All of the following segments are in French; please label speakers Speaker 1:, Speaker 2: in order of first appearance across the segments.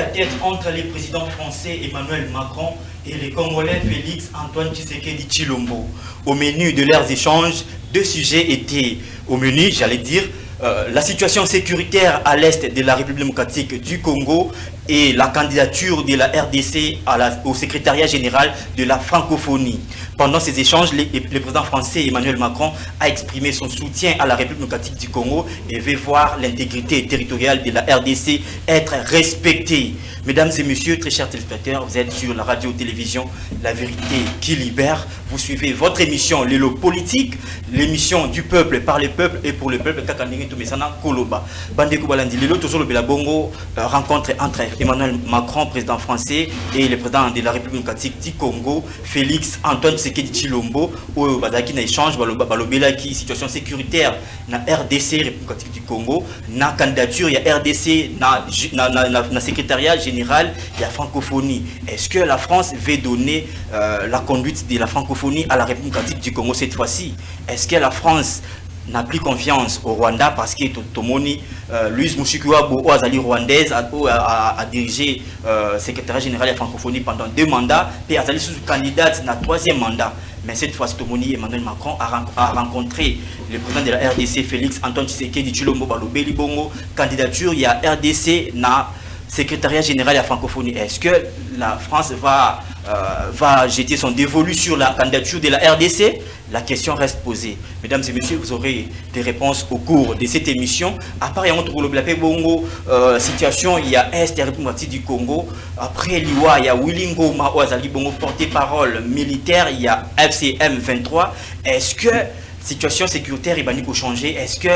Speaker 1: à tête entre les présidents français Emmanuel Macron et les Congolais Félix Antoine Tshisekedi Tshilombo. Au menu de leurs échanges, deux sujets étaient au menu, j'allais dire, la situation sécuritaire à l'est de la République démocratique du Congo et la candidature de la RDC au secrétariat général de la francophonie. Pendant ces échanges, le président français Emmanuel Macron a exprimé son soutien à la République démocratique du Congo et veut voir l'intégrité territoriale de la RDC être respectée. Mesdames et messieurs, très chers téléspectateurs, vous êtes sur la radio-télévision La Vérité qui Libère. Vous suivez votre émission Lelo Politique, l'émission du peuple par le peuple et pour le peuple. Rencontre entre Emmanuel Macron, président français, et le président de la République démocratique du Congo, Félix Antoine Tshisekedi Tshilombo, où badaki na échange balobela qui situation sécuritaire na RDC République démocratique du Congo, na candidature ya RDC na secrétariat général de la francophonie. Est-ce que la France veut donner la conduite de la francophonie à la République démocratique du Congo cette fois-ci? Est-ce que la France n'a plus confiance au Rwanda parce que Tomoni, Louise Mushikiwabo, Azali rwandaise, a dirigé le secrétariat général de la francophonie pendant 2 mandats, et Azali sous candidate dans 3e mandat. Mais cette fois, Tomoni, Emmanuel Macron a rencontré le président de la RDC, Félix Antoine Tshisekedi Tshilombo Balobeli Bongo, candidature, il y a RDC dans secrétariat général de la francophonie. Est-ce que la France va jeter son dévolu sur la candidature de la RDC? La question reste posée. Mesdames et messieurs, vous aurez des réponses au cours de cette émission. Après, il y a un Bongo, situation, il y a Est et République du Congo. Après, l'IWA, il y a Willingo Maouazali Bongo, porte-parole militaire, il y a FCM 23. Est-ce que situation sécuritaire est pour changer? Est-ce que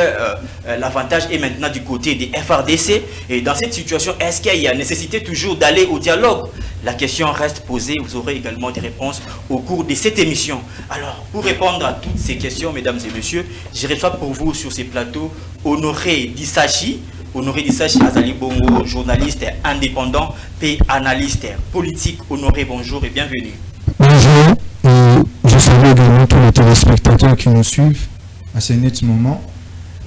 Speaker 1: l'avantage est maintenant du côté des FRDC? Et dans cette situation, est-ce qu'il y a nécessité toujours d'aller au dialogue? La question reste posée. Vous aurez également des réponses au cours de cette émission. Alors, pour répondre à toutes ces questions, mesdames et messieurs, je reçois pour vous sur ces plateaux Honoré Dissachi. Honoré Dissachi Azali Bongo, journaliste indépendant et analyste politique. Honoré, bonjour et bienvenue.
Speaker 2: Bonjour. Je salue également tous les téléspectateurs qui nous suivent à ce net moment.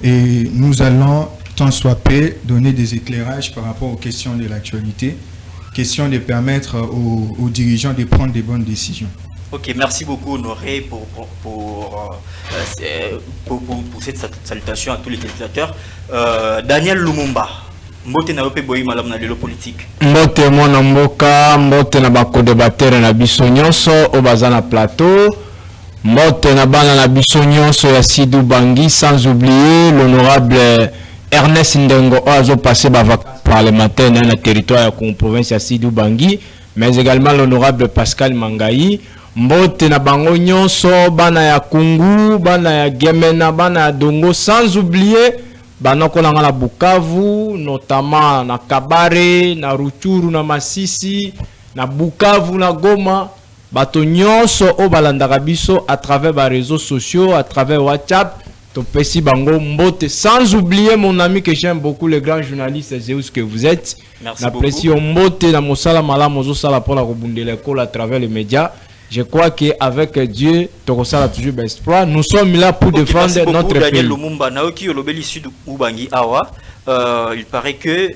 Speaker 2: Et nous allons, tant soit peu, donner des éclairages par rapport aux questions de l'actualité, question de permettre aux dirigeants de prendre des bonnes décisions.
Speaker 1: Ok, merci beaucoup Honoré pour cette salutation à tous les téléspectateurs. Daniel Lumumba. Mbote na yope boyi malamu na lelo politique.
Speaker 3: Mbote mwana mboka, mbote na bako débatteur na biso nyonso o baza na plateau. Mbote na bana na biso nyonso ya Sidou Bangi, sans oublier l'honorable Ernest Ndengo oazo passé ba vacances parlementaires na territoire ya province ya Sidou Bangi, mais également l'honorable Pascal Mangayi. Mbote na bango nyonso bana ya Kungu, bana ya Gemena, bana ya Dongo, sans oublier banoko na Bukavu, notamment na Kabare, na Ruchuru, na Masisi, na Bukavu, na Goma, bato nyonso o balandaka biso à travers les réseaux sociaux, à travers WhatsApp, topesi bango mbote, sans oublier mon ami que j'aime beaucoup, le grand journaliste Zeus que vous êtes.
Speaker 1: Merci
Speaker 3: na
Speaker 1: beaucoup.
Speaker 3: Plessi mbote na mosala malamu zo sala pour la rebondela école à travers les médias. Je crois qu'avec Dieu, Tokosala toujours espoir. Nous sommes là pour défendre notre pays.
Speaker 1: Daniel Lumumba, Naoki Olobeli Sud Ubangi Awa, il paraît que,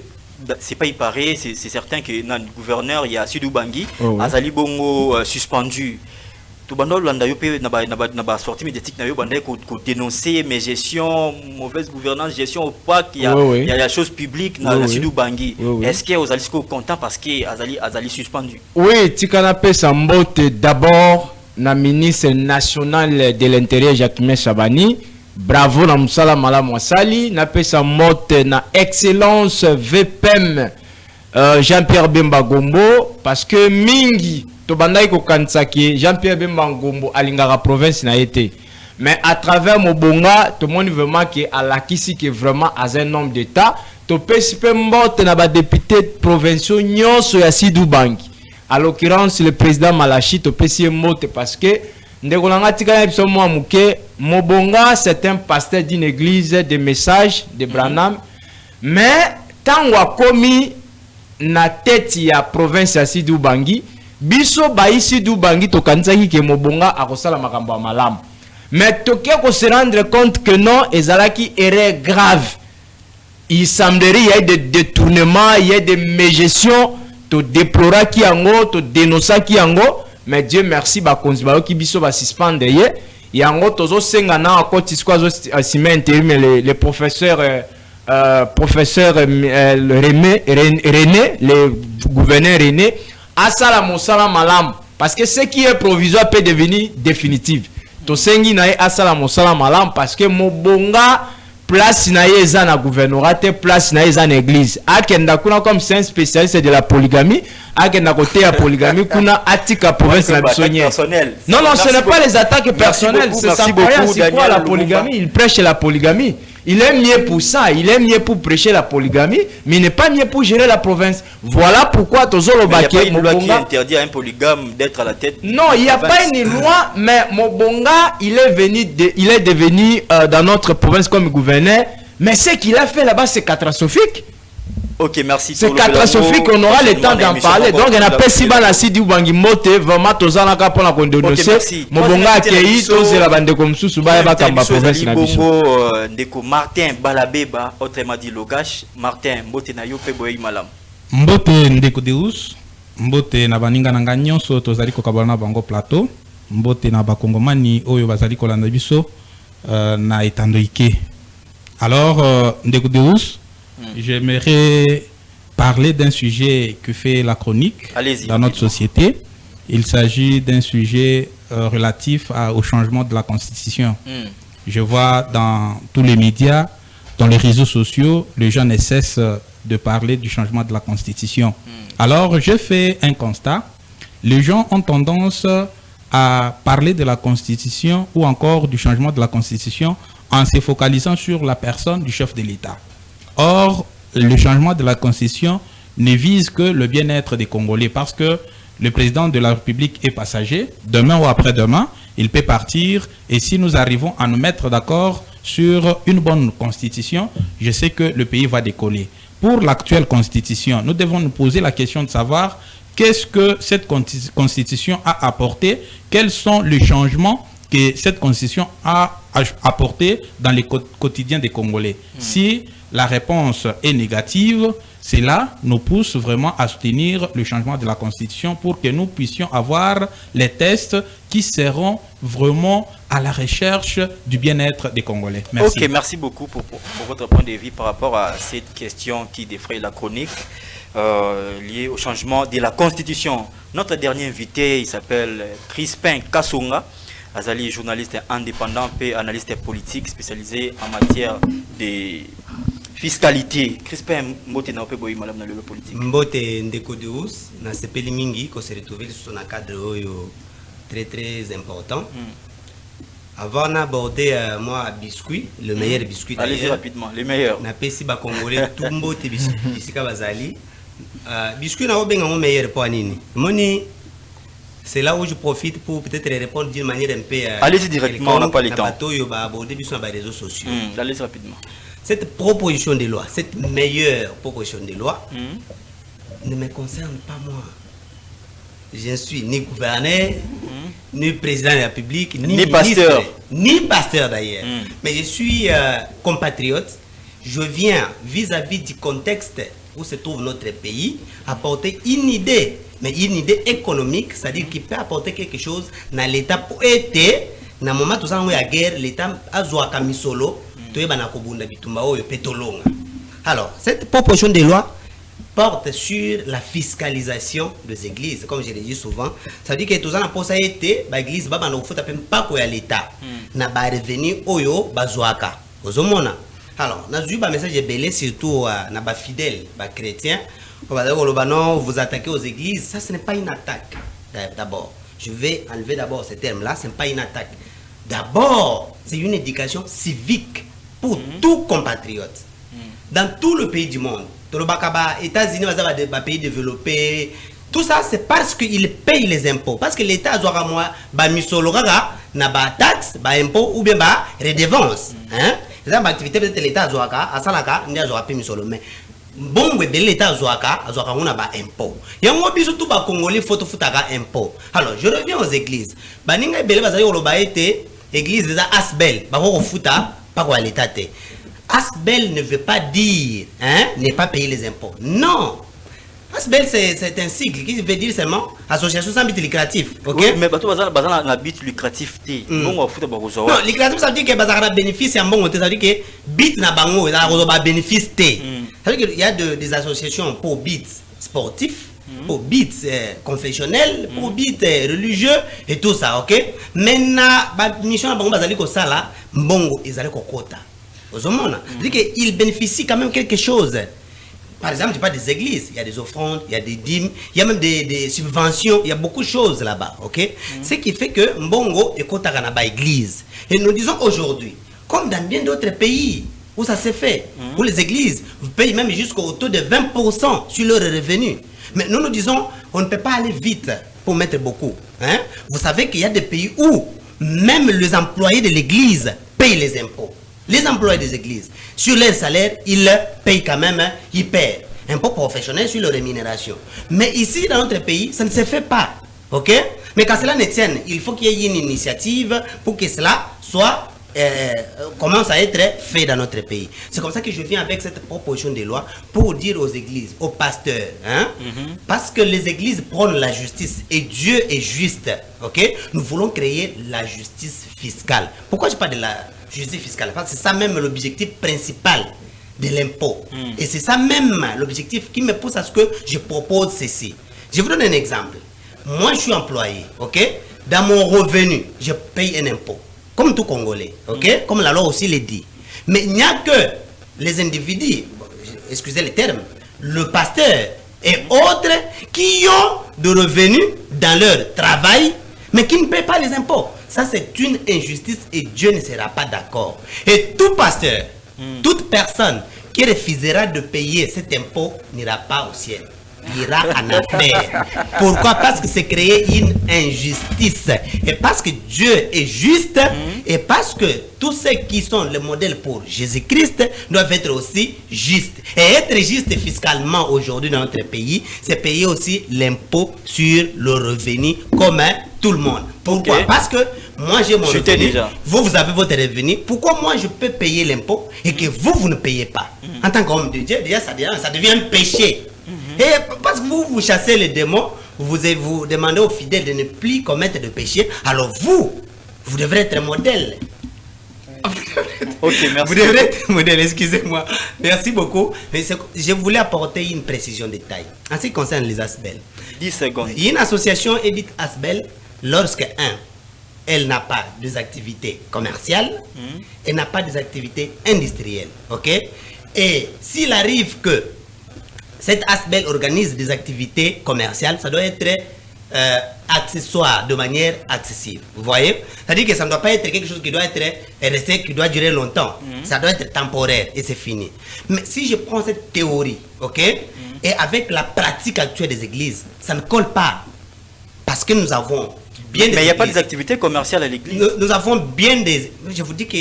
Speaker 1: c'est pas il paraît, c'est certain que dans le gouverneur, il y a Sud Ubangi, Azali Bongo suspendu. Tout le monde a sorti médiatique, a dénoncé mes gestions, mauvaise gouvernance, gestion opaque, il y a la chose publique dans la Sud Ubangi. Est-ce que vous allez être content parce que Azali suspendu? Oui,
Speaker 3: Tikanape Sambote d'abord, la ministre nationale de l'Intérieur Jacquemin Chabani. Bravo na musala malamu asali. Nape Sambote na excellence VPM Jean-Pierre Bemba Gombo parce que mingi Tobandai ko kansaki Jean-Pierre Bemba Gombo alingara province na été. Mais à travers Mobonga, tout le monde vraiment qui à la kisi qui est vraiment à un homme d'État, to pesipe mbote na ba député provinciaux nyonso ya Sidou Bangi. À l'occurrence le président Malachi to pesi mbote parce que ndekolanga tika biso mo amuke Mobonga c'est un pasteur d'une église de messages de Branham. Mais tant wa komi na tête ya province ya Sidou Bangi, biso ba Sidou Bangi to kanzaki ke Mobonga akosala makambo malamu. Mais toke ko se rendre compte que non ezalaki erreur grave. il semblerait qu'il y a des détournements, il y a des mégestions, tu déploras qui en haut, tu dénonces qui en haut, mais Dieu merci, qui biso va suspendre. Il y a un autre, tous ces gens à côté, les professeurs, René, le gouverneur René, à Salamosala Malam, parce que ce qui est provisoire peut devenir définitif. To sengi na à Salamosala Malam, parce que Mobonga, place na yeza na gouvernorat, place na yeza na église. Akenda kuna comme c'est un spécialiste de la polygamie, akenda côté la polygamie, kuna atika province la personnelle. Non, non, ce n'est pas les attaques personnelles, c'est quoi la polygamie? Il prêche la polygamie. Il est mieux pour ça, il est mieux pour prêcher la polygamie, mais il n'est pas mieux pour gérer la province. Voilà pourquoi Tozolo Baké.
Speaker 1: Il n'y a pas une loi qui interdit à un polygame d'être à la tête.
Speaker 3: Non, il n'y a pas une loi, mais Mobonga, il est devenu dans notre province comme gouverneur, mais ce qu'il a fait là-bas, c'est catastrophique.
Speaker 1: Ok, merci.
Speaker 3: C'est catastrophique, on aura le temps d'en parler. Donc, il y a pas si mal assis du Bangi Mote, vraiment, Tozana pour la condamnation. Mobonga accueilli, tous la bande comme sous Baba Kamba province.
Speaker 1: Ndeko Martin Balabeba, autrement dit Logash, Martin Mbote na yo pe boyi malam.
Speaker 4: Mbote Ndeko Deus, Mbote na baninga na nyonso tozali ko kabana bango plateau, Mbote na bakongomani oyo bazali ko landa biso na etandoike. Alors Ndeko Deus, j'aimerais parler d'un sujet que fait la chronique dans notre société. Il s'agit d'un sujet relatif au changement de la Constitution. Je vois dans tous les médias, dans les réseaux sociaux, les gens ne cessent de parler du changement de la Constitution. Alors, je fais un constat. Les gens ont tendance à parler de la Constitution ou encore du changement de la Constitution en se focalisant sur la personne du chef de l'État. Or, le changement de la Constitution ne vise que le bien-être des Congolais parce que le président de la République est passager. Demain ou après-demain, il peut partir. Et si nous arrivons à nous mettre d'accord sur une bonne constitution, je sais que le pays va décoller. Pour l'actuelle constitution, nous devons nous poser la question de savoir qu'est-ce que cette constitution a apporté, quels sont les changements que cette constitution a apporté dans les quotidiens des Congolais. Si la réponse est négative, cela nous pousse vraiment à soutenir le changement de la Constitution pour que nous puissions avoir les tests qui seront vraiment à la recherche du bien-être des Congolais. Merci.
Speaker 1: Ok, merci beaucoup pour votre point de vue par rapport à cette question qui défraye la chronique liée au changement de la Constitution. Notre dernier invité, il s'appelle Crispin Kasonga. Azali, journaliste indépendant et analyste politique spécialisé en matière de fiscalité. Crispin Mbote na ope boyi malam na le politique.
Speaker 5: Mbote Ndeko Deus na sepeli mingi ko se retrouver sur un cadre très important. Avant d'aborder moi biscuit, le meilleur biscuit.
Speaker 1: Allez-y rapidement, les meilleurs.
Speaker 5: Na pesi ba congolais tout Mbote bisika bazali. Biscuit na obenga mo meilleur pour nini. Moni c'est là où je profite pour peut-être répondre d'une manière un peu.
Speaker 1: Allez-y directement, on n'a pas le temps.
Speaker 5: Aborder sur les réseaux sociaux.
Speaker 1: Allez-y rapidement.
Speaker 5: Cette proposition de loi, cette meilleure proposition de loi, ne me concerne pas moi. Je ne suis ni gouverneur, ni président de la République, ni ministre,
Speaker 1: pasteur.
Speaker 5: Ni pasteur d'ailleurs. Mais je suis compatriote. Je viens vis-à-vis du contexte où se trouve notre pays, apporter une idée, mais une idée économique, c'est-à-dire qui peut apporter quelque chose dans l'État pour aider, dans le moment où il y a guerre, l'État a joué à Misolo, alors, cette proposition de loi porte sur la fiscalisation des églises, comme je l'ai dit souvent. Ça veut dire que tout ça n'a pas été, l'église va pas quoi l'État, n'a pas revenu oyo bazouaka. Alors, nous avons un message belé surtout à nos fidèles, aux chrétiens. Vous attaquez aux églises, ça ce n'est pas une attaque. D'abord, je vais enlever d'abord ce terme-là, ce n'est pas une attaque. D'abord, c'est une éducation civique pour tout compatriote. Dans tout le pays du monde. Les États-Unis, les pays développés, tout ça c'est parce qu'ils payent les impôts. Parce que l'État doit moi, n'a pas taxe, impôt ou bien redevance. Les activités peut-être l'État doit à Salaka, n'y a pas payé mais bon de l'État doit on a impôt. Il y a un peu tout bas congolais photo foutaga impôt. Alors je reviens aux églises. Baninga bele bazali oloba été église des asbel, bako futa pas quoi l'État. Asbel ne veut pas dire ne pas payer les impôts. Non. Asbel, c'est un cycle qui veut dire seulement association sans but lucratif. Ok?
Speaker 1: Oui, mais bateau bazar na but lucratif té. Bon on fout ba
Speaker 5: non, lucratif ça veut dire que bazar na bénéfice en bon, ça veut dire que bit na bango ça a bénéfice té. Ça veut dire qu'il y a des associations pour bits sportifs, pour bits confessionnels, pour bits religieux et tout ça, ok? Maintenant, la mission na bango bazali ko sala mbongo ezali ko kota. Ozomona, c'est-à-dire qu'il bénéficie quand même quelque chose. Par exemple, je parle des églises, il y a des offrandes, il y a des dîmes, il y a même des subventions, il y a beaucoup de choses là-bas, ok? Ce qui fait que Mbongo est contre la église. Et nous disons aujourd'hui, comme dans bien d'autres pays où ça s'est fait, où les églises payent même jusqu'au taux de 20% sur leurs revenus. Mais nous disons, on ne peut pas aller vite pour mettre beaucoup. Hein? Vous savez qu'il y a des pays où même les employés de l'église payent les impôts. Les employés des églises, sur leur salaire, ils payent quand même hyper impôts professionnels sur leur rémunération. Mais ici, dans notre pays, ça ne se fait pas. Ok? Mais quand cela ne tienne, il faut qu'il y ait une initiative pour que cela soit commence à être fait dans notre pays. C'est comme ça que je viens avec cette proposition de loi pour dire aux églises, aux pasteurs, hein, parce que les églises prônent la justice et Dieu est juste. Ok? Nous voulons créer la justice fiscale. Pourquoi je parle de la justice fiscale? Parce que c'est ça même l'objectif principal de l'impôt. Et c'est ça même l'objectif qui me pousse à ce que je propose ceci. Je vous donne un exemple. Moi, je suis employé, ok? Dans mon revenu, je paye un impôt. Comme tout Congolais, ok? Comme la loi aussi le dit. Mais il n'y a que les individus, excusez le terme, le pasteur et autres qui ont de revenus dans leur travail, mais qui ne paient pas les impôts. Ça, c'est une injustice et Dieu ne sera pas d'accord. Et tout pasteur, toute personne qui refusera de payer cet impôt n'ira pas au ciel. Il ira en enfer. Pourquoi? Parce que c'est créer une injustice. Et parce que Dieu est juste. Et parce que tous ceux qui sont le modèle pour Jésus-Christ doivent être aussi justes. Et être juste fiscalement aujourd'hui dans notre pays, c'est payer aussi l'impôt sur le revenu comme tout le monde. Pourquoi? Parce que moi j'ai mon revenu, vous avez votre revenu. Pourquoi moi je peux payer l'impôt et que vous ne payez pas? En tant qu'homme de Dieu, déjà ça devient un péché. Et parce que vous chassez les démons, vous demandez aux fidèles de ne plus commettre de péché, alors vous devrez être modèle.
Speaker 1: Ok, merci.
Speaker 5: Vous devrez être modèle, excusez-moi. Merci beaucoup. Mais je voulais apporter une précision de taille. En ce qui concerne les Asbel.
Speaker 1: 10 secondes.
Speaker 5: Il y a une association édite Asbel lorsque, elle n'a pas des activités commerciales, elle n'a pas des activités industrielles. Ok? Et s'il arrive que cette Asbel organise des activités commerciales, ça doit être accessoire de manière accessible. Vous voyez? C'est-à-dire que ça ne doit pas être quelque chose qui doit être resté, qui doit durer longtemps. Ça doit être temporaire et c'est fini. Mais si je prends cette théorie, ok, et avec la pratique actuelle des églises, ça ne colle pas. Parce que nous avons bien des
Speaker 1: mais il n'y a pas des activités commerciales à l'église.
Speaker 5: Nous avons bien des... Je vous dis que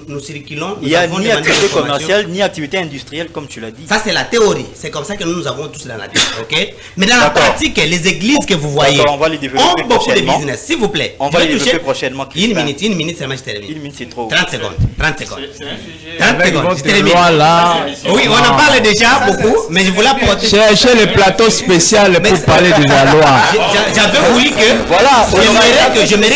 Speaker 5: nous circulons...
Speaker 1: Il n'y a ni activité commerciale, ni activité industrielle, comme tu l'as dit.
Speaker 5: Ça, c'est la théorie. C'est comme ça que nous avons tous dans la tête. Ok? Mais dans la pratique, les églises que vous voyez
Speaker 1: on va les développer
Speaker 5: ont beaucoup de business. S'il vous plaît.
Speaker 1: On va les développer prochainement.
Speaker 5: Une minute, seulement je termine.
Speaker 1: Une minute, c'est trop.
Speaker 5: 30 secondes. 30 secondes.
Speaker 3: Avec
Speaker 5: je termine.
Speaker 3: là,
Speaker 5: Oui, on en parle déjà beaucoup, mais je voulais apporter...
Speaker 3: Cherchez le plateau spécial pour parler de la loi.
Speaker 5: J'avais voulu que...
Speaker 1: Voilà.
Speaker 5: J'aimerais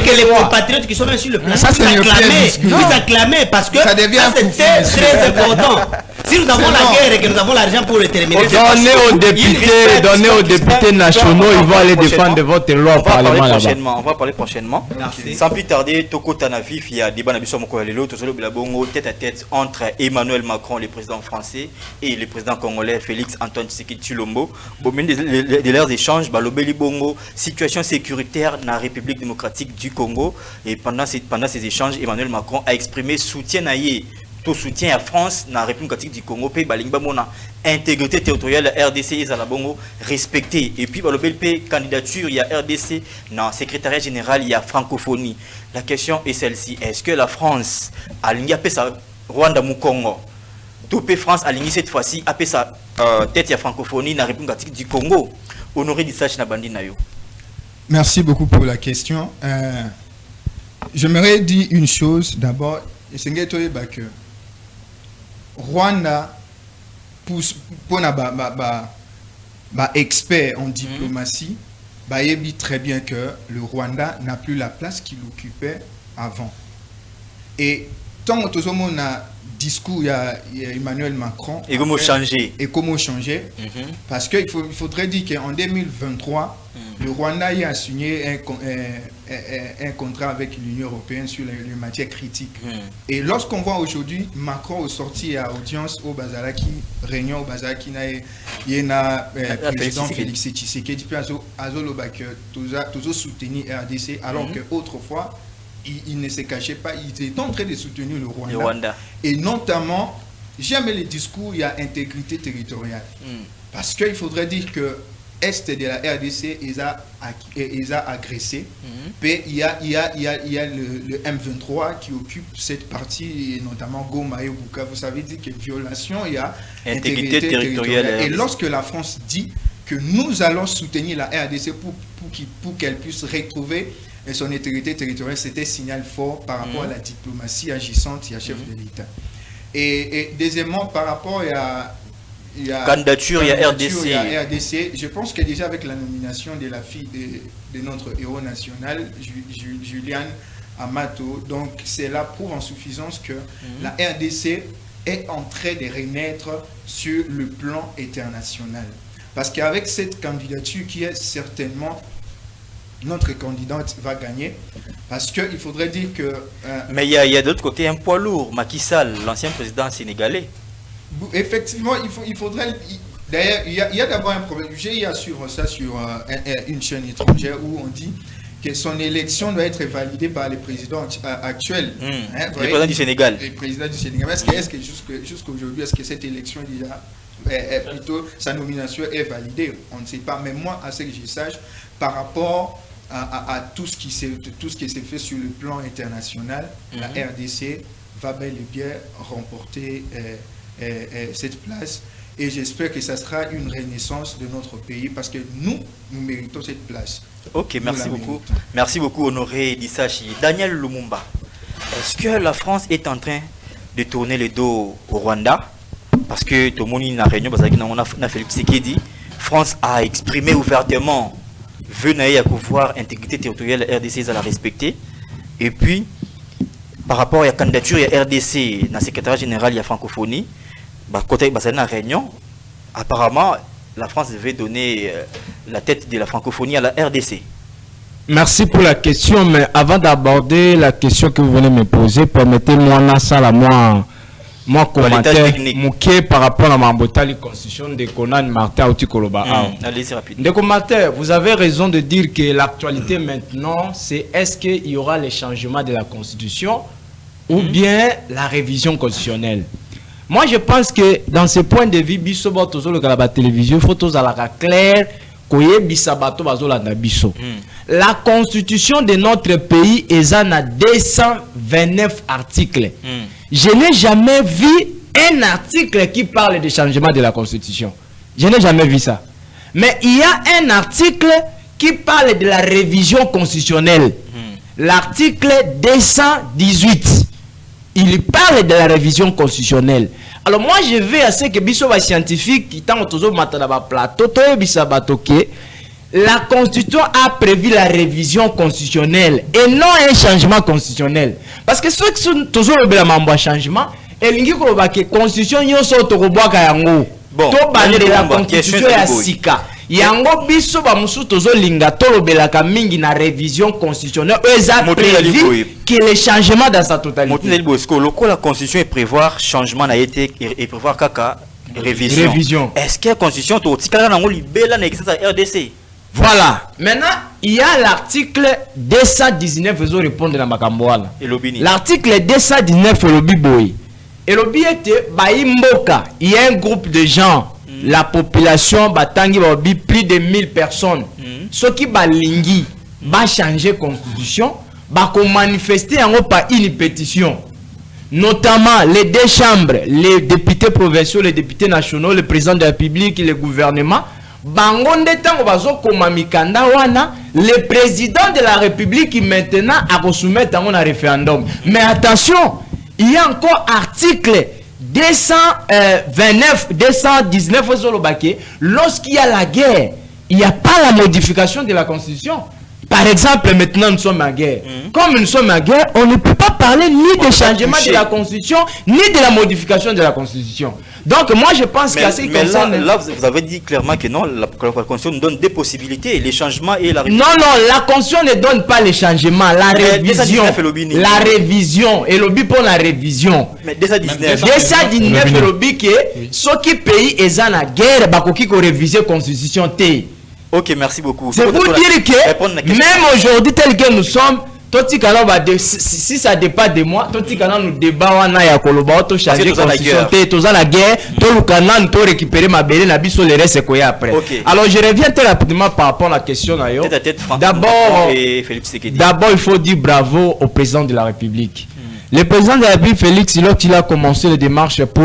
Speaker 5: que les compatriotes qui sont même sur le plan puissent acclamer parce que ça c'est très important. Si nous avons la guerre et que nous avons l'argent pour le terminer,
Speaker 3: donnez aux députés nationaux, ils vont aller défendre votre loi au Parlement là-bas.
Speaker 1: On va parler prochainement.
Speaker 5: Merci.
Speaker 1: Sans plus tarder, Toko Tanavif, il y a débat tête à tête entre Emmanuel Macron, le président français, et le président congolais Félix Antoine Tshisekedi Tshilombo. Au milieu de leurs échanges, Balobeli Bongo, situation sécuritaire dans la République démocratique du Congo. Et pendant ces échanges, Emmanuel Macron a exprimé soutien à tout soutien à France dans la République démocratique du Congo, pays Balingba Mona, intégrité territoriale RDC et Zalabongo respectée. Et puis Balobeli candidature, il y a RDC, dans le secrétariat général, il y a francophonie. La question est celle-ci, est-ce que la France a aligné sa Rwanda Mukongo? Tout pays France a aligné cette fois-ci, a sa tête à francophonie dans la République démocratique du Congo. Honoré Dissach Nabandi Nayo.
Speaker 2: Merci beaucoup pour la question. J'aimerais dire une chose. D'abord, et c'est que Rwanda pour expert en diplomatie il dit très bien que le Rwanda n'a plus la place qu'il occupait avant. Et tant que tout le monde a discours, il y a Emmanuel Macron.
Speaker 1: Et comment changer?
Speaker 2: Parce qu'il faudrait dire qu'en 2023, le Rwanda a signé un contrat avec l'Union européenne sur les matières critiques. Et lorsqu'on voit aujourd'hui Macron est sorti à audience au Bazalaki, réunion au Bazalaki, il y a le président Félix Tshisekedi qui a toujours soutenu RDC, alors qu'autrefois, il ne se cachait pas, il était en train de soutenir le Rwanda. Et notamment, jamais les discours, il y a intégrité territoriale. Parce qu'il faudrait dire que Est de la RDC, ils a agressé. Puis il y a le M23 qui occupe cette partie, et notamment Goma et Buka. Vous savez dire que violation, il y a intégrité territoriale. Et lorsque la France dit que nous allons soutenir la RDC pour qu'elle puisse retrouver son intégrité territoriale, c'était un signal fort par rapport à la diplomatie agissante et à chef de l'État. Et deuxièmement, par rapport à
Speaker 1: candidature, il y a RDC.
Speaker 2: Je pense que déjà avec la nomination de la fille de notre héros national, Juliane Amato, donc cela prouve en suffisance que la RDC est en train de renaître sur le plan international. Parce qu'avec cette candidature qui est certainement notre candidate va gagner, parce qu'il faudrait dire que...
Speaker 1: Mais il y a d'autre côté un poids lourd, Macky Sall, l'ancien président sénégalais.
Speaker 2: Effectivement, il faudrait... D'ailleurs, il y a d'abord un problème. J'ai assuré ça sur une chaîne étrangère où on dit que son élection doit être validée par le président actuel.
Speaker 1: Le président du Sénégal.
Speaker 2: Le président du Sénégal. Est-ce que jusqu'aujourd'hui, est-ce que cette élection déjà... plutôt sa nomination est validée, on ne sait pas, mais moi à ce que je sache par rapport à tout ce qui s'est fait sur le plan international, la RDC va bel et bien remporter cette place, et j'espère que ça sera une renaissance de notre pays parce que nous méritons cette place.
Speaker 1: Ok, merci beaucoup Honoré Dissachi. Daniel Lumumba, est-ce que la France est en train de tourner le dos au Rwanda? Parce que tout le monde a réunion, parce qu'on a Félix Tshisekedi, France a exprimé ouvertement venez à pouvoir intégrité territoriale RDC à la respecter. Et puis, par rapport à la candidature, il y a RDC, dans le secrétaire général, il y a francophonie. Côté de la réunion, apparemment, la France devait donner la tête de la francophonie à la RDC.
Speaker 3: Merci pour la question, mais avant d'aborder la question que vous venez me poser, permettez-moi moi commentaire mouké par rapport à ma la constitution de Conan Martin Outikoloba.
Speaker 1: Allez-y rapidement.
Speaker 3: De commentaire, vous avez raison de dire que l'actualité maintenant, c'est est-ce qu'il y aura les changements de la constitution ou bien la révision constitutionnelle. Moi, je pense que dans ce point de vue, biso toujours le la télévision, il faut tous à la claire koye bisabato bazolanda biso. La constitution de notre pays est à 229 articles. Je n'ai jamais vu un article qui parle de changement de la constitution. Je n'ai jamais vu ça. Mais il y a un article qui parle de la révision constitutionnelle. L'article 218. Il parle de la révision constitutionnelle. Alors moi je vais à ce que biso va scientifique qui tant toujours matana ba plateau to bisabato ke la constitution a prévu la révision constitutionnelle et non un changement constitutionnel. Parce que ceux qui sont toujours le mambo changement et l'ingi ko ba que constitution yo so to ko boka yango.
Speaker 1: Bon,
Speaker 3: to ba la constitution ya sika. Yango biso ba musu tozo linga tolobelaka mingi na révision constitutionnelle eza prévu que les changements dans sa totalité.
Speaker 1: La constitution est prévoir changement na été et prévoir kaka révision. Est-ce que la constitution to tikala na ngoli bela na exercice RDC?
Speaker 3: Voilà. Maintenant, il y a l'article 219 je vais répondre à Makamboala. L'article 219 Elobi Boy. Elobi était Baimboka, il y a un groupe de gens. La population batangi babi plus de 1000 personnes. Ceux qui balingi va changer constitution, va manifester en par une pétition. Notamment les deux chambres, les députés provinciaux, les députés nationaux, le président de la République, le gouvernement. Bangonde tango bazo koma mikanda wana, le président de la République qui maintenant a soumettre un référendum. Mais attention, il y a encore article 229, 219 lorsqu'il y a la guerre, il n'y a pas la modification de la Constitution. Par exemple, maintenant nous sommes en guerre. Comme nous sommes en guerre, on ne peut pas parler ni de changement de la Constitution, ni de la modification de la Constitution. Donc moi je pense qu'à ce qui concerne...
Speaker 1: Là, vous avez dit clairement que non, la Constitution nous donne des possibilités, les changements et la révision.
Speaker 3: Non, la Constitution ne donne pas les changements, la révision. La révision, et lobby pour la révision.
Speaker 1: Mais déjà 19.
Speaker 3: Déjà 19, et lobby que ceux qui pays est en guerre, bakoki ko réviser Constitution T.
Speaker 1: Ok, merci beaucoup.
Speaker 3: C'est pour dire que même aujourd'hui, tel que nous sommes, si ça dépend de moi, nous débat ya koloba to changer constitution to la guerre, to lukana to récupérer ma belle na biso le reste ko ya après. Alors je reviens très rapidement par rapport à la question là yo. D'abord il faut dire bravo au président de la République. Le président de la République, Félix, lorsqu'il a commencé les démarches pour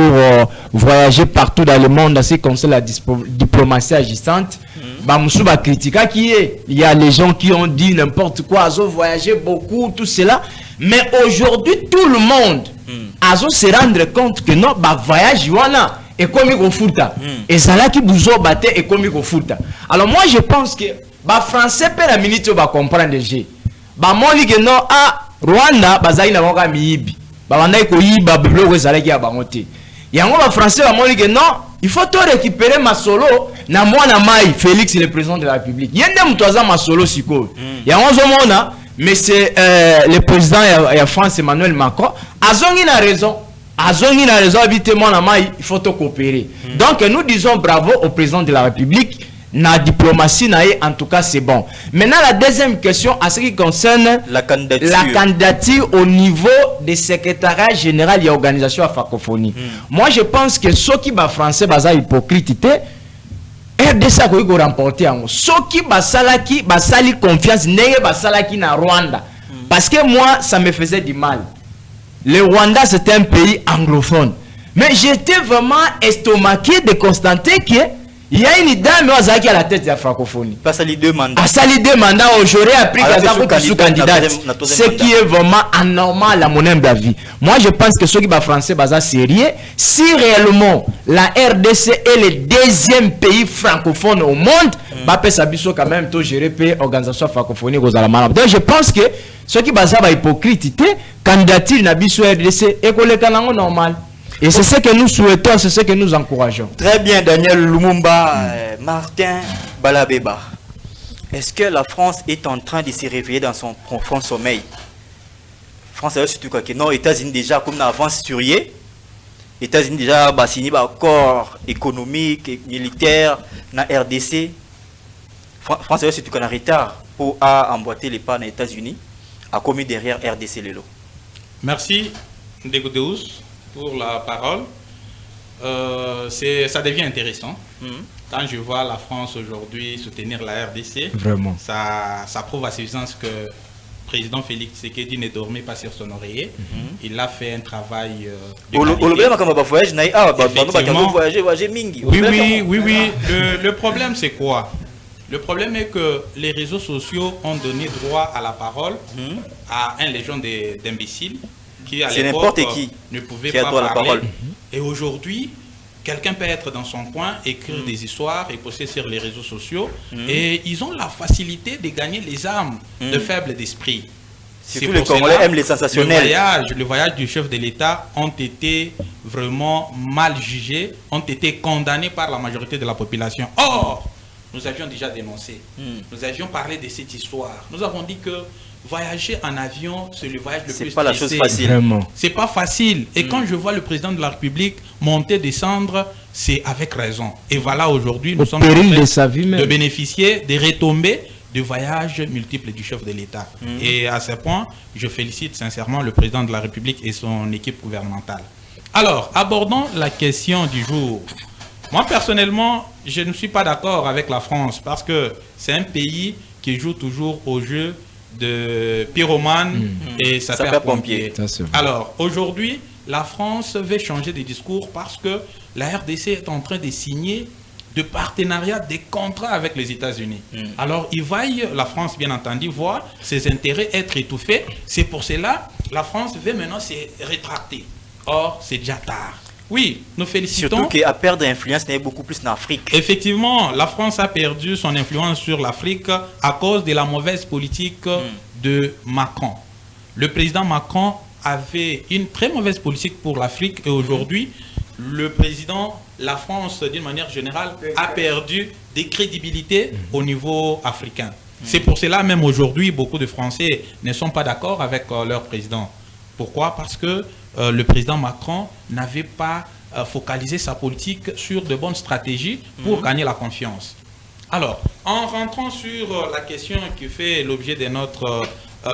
Speaker 3: voyager partout dans le monde, ainsi comme c'est la diplomatie agissante, il y a les gens qui ont dit n'importe quoi, ils ont voyagé beaucoup, tout cela. Mais aujourd'hui, tout le monde a se rendre compte que non, voyage, et comme il faut et ça là qui vous ont battu et comme il faut. Alors moi, je pense que Français, per la minute, va comprendre déjà. Moi, je dis non, Rwanda bazali na moka miibi babandai ko yiba biloko ezalaki ya bango te yango ba français bamoni que non il faut to récupérer masolo na mwana mai Félix le président de la République yende mutwaza masolo siko yango zo mona mais c'est le président ya France Emmanuel Macron azongi na raison habiter mwana mai il faut to coopérer donc nous disons bravo au président de la République. La diplomatie, en tout cas, c'est bon. Maintenant, la deuxième question, à ce qui concerne la candidature au niveau des secrétariats généraux et organisations à francophonie. Moi, je pense que ceux qui sont français, sont hypocrites. RDC a remporté. Ceux qui ont confiance, ne na Rwanda. Parce que moi, ça me faisait du mal. Le Rwanda, c'est un pays anglophone. Mais j'étais vraiment estomaqué de constater que il y a une dame qui a la tête de la francophonie.
Speaker 1: Pas ça les deux mandats.
Speaker 3: À ça les deux mandats, j'aurais appris qu'elle sous candidate. Ce qui est vraiment anormal à mon humble avis. Moi, je pense que ceux qui sont français, sont sérieux. Si réellement la RDC est le deuxième pays francophone au monde, ça peut quand même tout gérer l'organisation francophonie. Donc, je pense que ceux qui sont hypocrites, candidature na biso RDC est normal. Et c'est ce que nous souhaitons, c'est ce que nous encourageons.
Speaker 1: Très bien, Daniel Lumumba, Martin Balabeba. Est-ce que la France est en train de se réveiller dans son profond sommeil? France, surtout quoi que non, États-Unis déjà comme avance sur les États-Unis déjà signé un accord économique et militaire na RDC. France, surtout qu'on a retard pour emboîter les pas aux États-Unis, a commis derrière RDC Lelo.
Speaker 4: Merci, Ndegodeus, pour la parole. Ça devient intéressant. Quand je vois la France aujourd'hui soutenir la RDC,
Speaker 3: vraiment,
Speaker 4: ça prouve à suffisance que le président Félix Tshisekedi ne dormait pas sur son oreiller. Il a fait un travail de Oui. Le problème, c'est quoi? Le problème est que les réseaux sociaux ont donné droit à la parole à un légion d'imbéciles qui à l'époque ne pouvait pas parler. Et aujourd'hui, quelqu'un peut être dans son coin, écrire des histoires et poster sur les réseaux sociaux. Et ils ont la facilité de gagner les armes de faibles d'esprit.
Speaker 1: Surtout les Congolais aiment les sensationnels.
Speaker 4: Le voyage du chef de l'État ont été vraiment mal jugés, ont été condamnés par la majorité de la population. Or, nous avions déjà dénoncé, nous avions parlé de cette histoire. Nous avons dit que voyager en avion, c'est le voyage le plus
Speaker 1: pas la chose facile.
Speaker 4: C'est pas facile. Et quand je vois le président de la République monter, descendre, c'est avec raison. Et voilà, aujourd'hui, nous sommes en train de bénéficier des retombées de voyages multiples du chef de l'État. Et à ce point, je félicite sincèrement le président de la République et son équipe gouvernementale. Alors, abordons la question du jour. Moi, personnellement, je ne suis pas d'accord avec la France parce que c'est un pays qui joue toujours au jeu de pyromane et sapeur-pompier. Alors, aujourd'hui, la France veut changer de discours parce que la RDC est en train de signer de partenariat, des contrats avec les États-Unis. Alors, ils voient, la France, bien entendu, voir ses intérêts être étouffés. C'est pour cela la France veut maintenant se rétracter. Or, c'est déjà tard. Oui, nous félicitons.
Speaker 1: Surtout qu'à perdre influence, n'est beaucoup plus en Afrique.
Speaker 4: Effectivement, la France a perdu son influence sur l'Afrique à cause de la mauvaise politique de Macron. Le président Macron avait une très mauvaise politique pour l'Afrique et aujourd'hui, le président, la France, d'une manière générale, a perdu des crédibilités au niveau africain. C'est pour cela, même aujourd'hui, beaucoup de Français ne sont pas d'accord avec leur président. Pourquoi? Parce que le président Macron n'avait pas focalisé sa politique sur de bonnes stratégies pour gagner la confiance. Alors, en rentrant sur la question qui fait l'objet de notre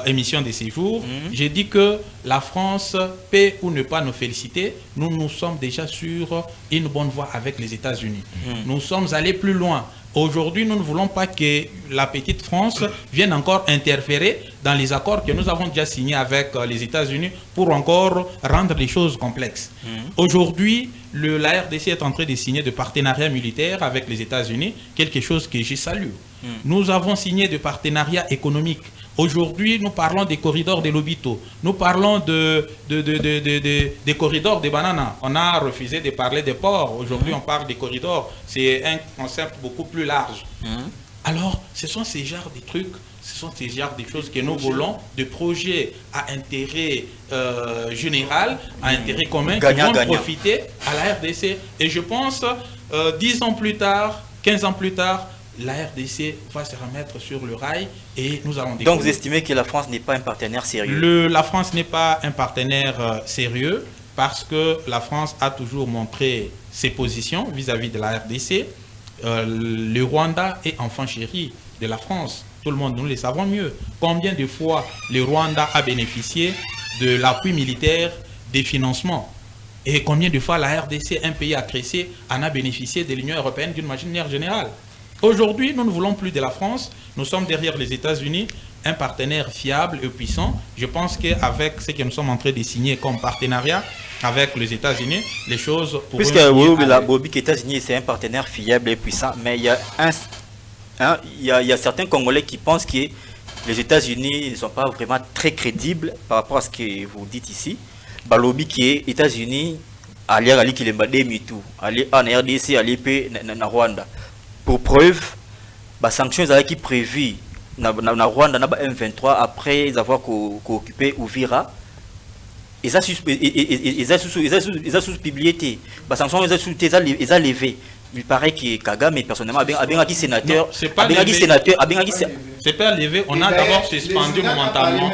Speaker 4: émission de ces jours, j'ai dit que la France peut ou ne pas nous féliciter. Nous sommes déjà sur une bonne voie avec les États-Unis. Nous sommes allés plus loin. Aujourd'hui, nous ne voulons pas que la petite France vienne encore interférer dans les accords que nous avons déjà signés avec les États-Unis pour encore rendre les choses complexes. Aujourd'hui, la RDC est en train de signer de partenariats militaires avec les États-Unis, quelque chose que je salue. Nous avons signé de partenariats économiques. Aujourd'hui, nous parlons des corridors de Lobito. Nous parlons des corridors de Banana. On a refusé de parler des ports. Aujourd'hui, on parle des corridors. C'est un concept beaucoup plus large. Alors, ce sont ces genres de trucs, ce sont ces genres de choses que nous voulons, de projets à intérêt général, à intérêt commun, qui vont profiter à la RDC. Et je pense, 10 ans plus tard, 15 ans plus tard, la RDC va se remettre sur le rail et nous allons décoller.
Speaker 1: Donc vous estimez que la France n'est pas un partenaire sérieux?
Speaker 4: La France n'est pas un partenaire sérieux parce que la France a toujours montré ses positions vis-à-vis de la RDC. Le Rwanda est enfant chéri de la France. Tout le monde, nous le savons mieux. Combien de fois le Rwanda a bénéficié de l'appui militaire, des financements? Et combien de fois la RDC, un pays agressé, en a bénéficié de l'Union européenne d'une manière générale? Aujourd'hui, nous ne voulons plus de la France. Nous sommes derrière les États-Unis, un partenaire fiable et puissant. Je pense qu'avec ce que nous sommes en train de signer comme partenariat avec les États-Unis, les choses pourront...
Speaker 1: Puisque les États-Unis, c'est un partenaire fiable et puissant, mais il y a certains Congolais qui pensent que les États-Unis ne sont pas vraiment très crédibles par rapport à ce que vous dites ici. Balobi qui est États-Unis, aller à l'Ikilembademitu, aller en RDC, aller en Rwanda. Pour preuve, les sanctions qui sont prévues dans Rwanda, dans M23, après avoir occupé Uvira, ils ont sous-publié. Les sanctions ils ont levé. Il paraît que Kagame, personnellement, a bien sénateur.
Speaker 4: C'est pas levé, on a d'abord suspendu momentanément.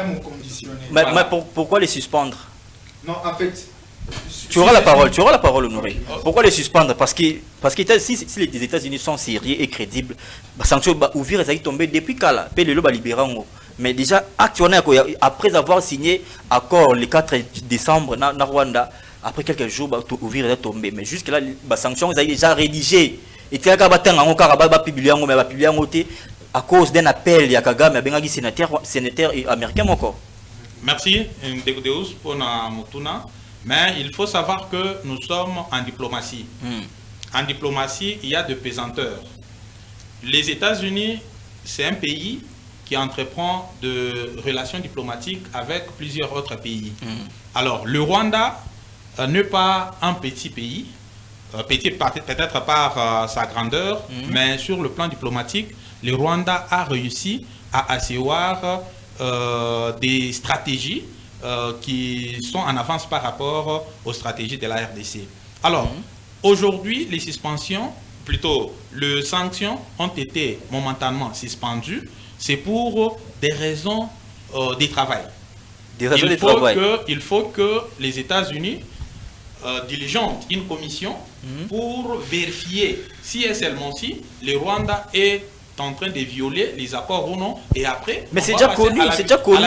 Speaker 1: Mais pourquoi les suspendre?
Speaker 2: Non, en fait...
Speaker 1: Tu auras la parole, Honoré. Pourquoi les suspendre? Parce que si les États-Unis sont sérieux et crédibles, les sanctions Uvira sont tombées depuis Kala, mais déjà actuellement, après avoir signé accord le 4 décembre dans Rwanda, après quelques jours, Uvira est tombé. Mais jusque-là, les sanctions sont déjà rédigées. Et tu as publié à cause d'un appel de Kagame, sénateur américain encore.
Speaker 4: Merci, Ndegodeus, pour Mutuna. Mais il faut savoir que nous sommes en diplomatie. En diplomatie, il y a de pesanteurs. Les États-Unis, c'est un pays qui entreprend de relations diplomatiques avec plusieurs autres pays. Alors, le Rwanda n'est pas un petit pays, petit peut-être par sa grandeur, mais sur le plan diplomatique, le Rwanda a réussi à asseoir des stratégies qui sont en avance par rapport aux stratégies de la RDC. Alors, aujourd'hui, les suspensions, plutôt les sanctions ont été momentanément suspendues. C'est pour des raisons de travail. Il faut que les États-Unis diligentent une commission pour vérifier si et seulement si le Rwanda est en train de violer les accords ou non, et après...
Speaker 1: Mais c'est déjà connu,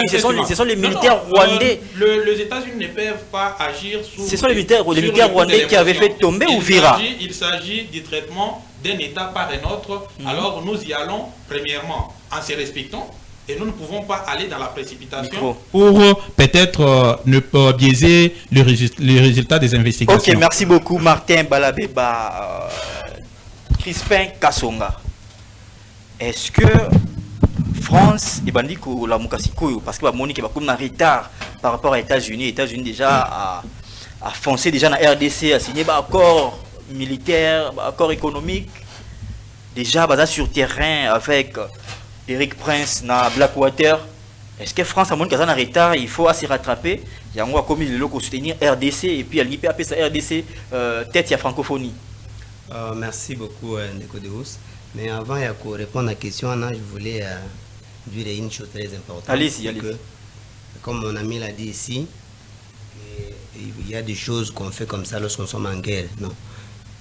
Speaker 1: ce sont les militaires rwandais.
Speaker 4: Les États-Unis ne peuvent pas agir sous...
Speaker 1: Ce sont les militaires rwandais qui avaient fait tomber Uvira.
Speaker 4: Il s'agit du traitement d'un État par un autre, alors nous y allons premièrement en se respectant, et nous ne pouvons pas aller dans la précipitation pour peut-être ne pas biaiser les résultats des investigations.
Speaker 1: Ok, merci beaucoup Martin Balabeba, Crispin Kassonga. Est-ce que France et Bandiko la Mukasiko parce que Monique va comme un retard par rapport à États-Unis. États-Unis déjà a foncé déjà dans la RDC, a signé un accord militaire, un accord économique. Déjà basé sur terrain avec Eric Prince dans Blackwater. Est-ce que France a moins qu'à en retard, il faut assez rattraper. Il y a un comme il est soutenir RDC et puis il peut appeler ça RDC tête il y a francophonie.
Speaker 5: Merci beaucoup Nicodemus. Mais avant de répondre à la question, je voulais dire une chose très importante.
Speaker 1: Allez-y.
Speaker 5: Comme mon ami l'a dit ici, il y a des choses qu'on fait comme ça lorsqu'on sommes en guerre. Non.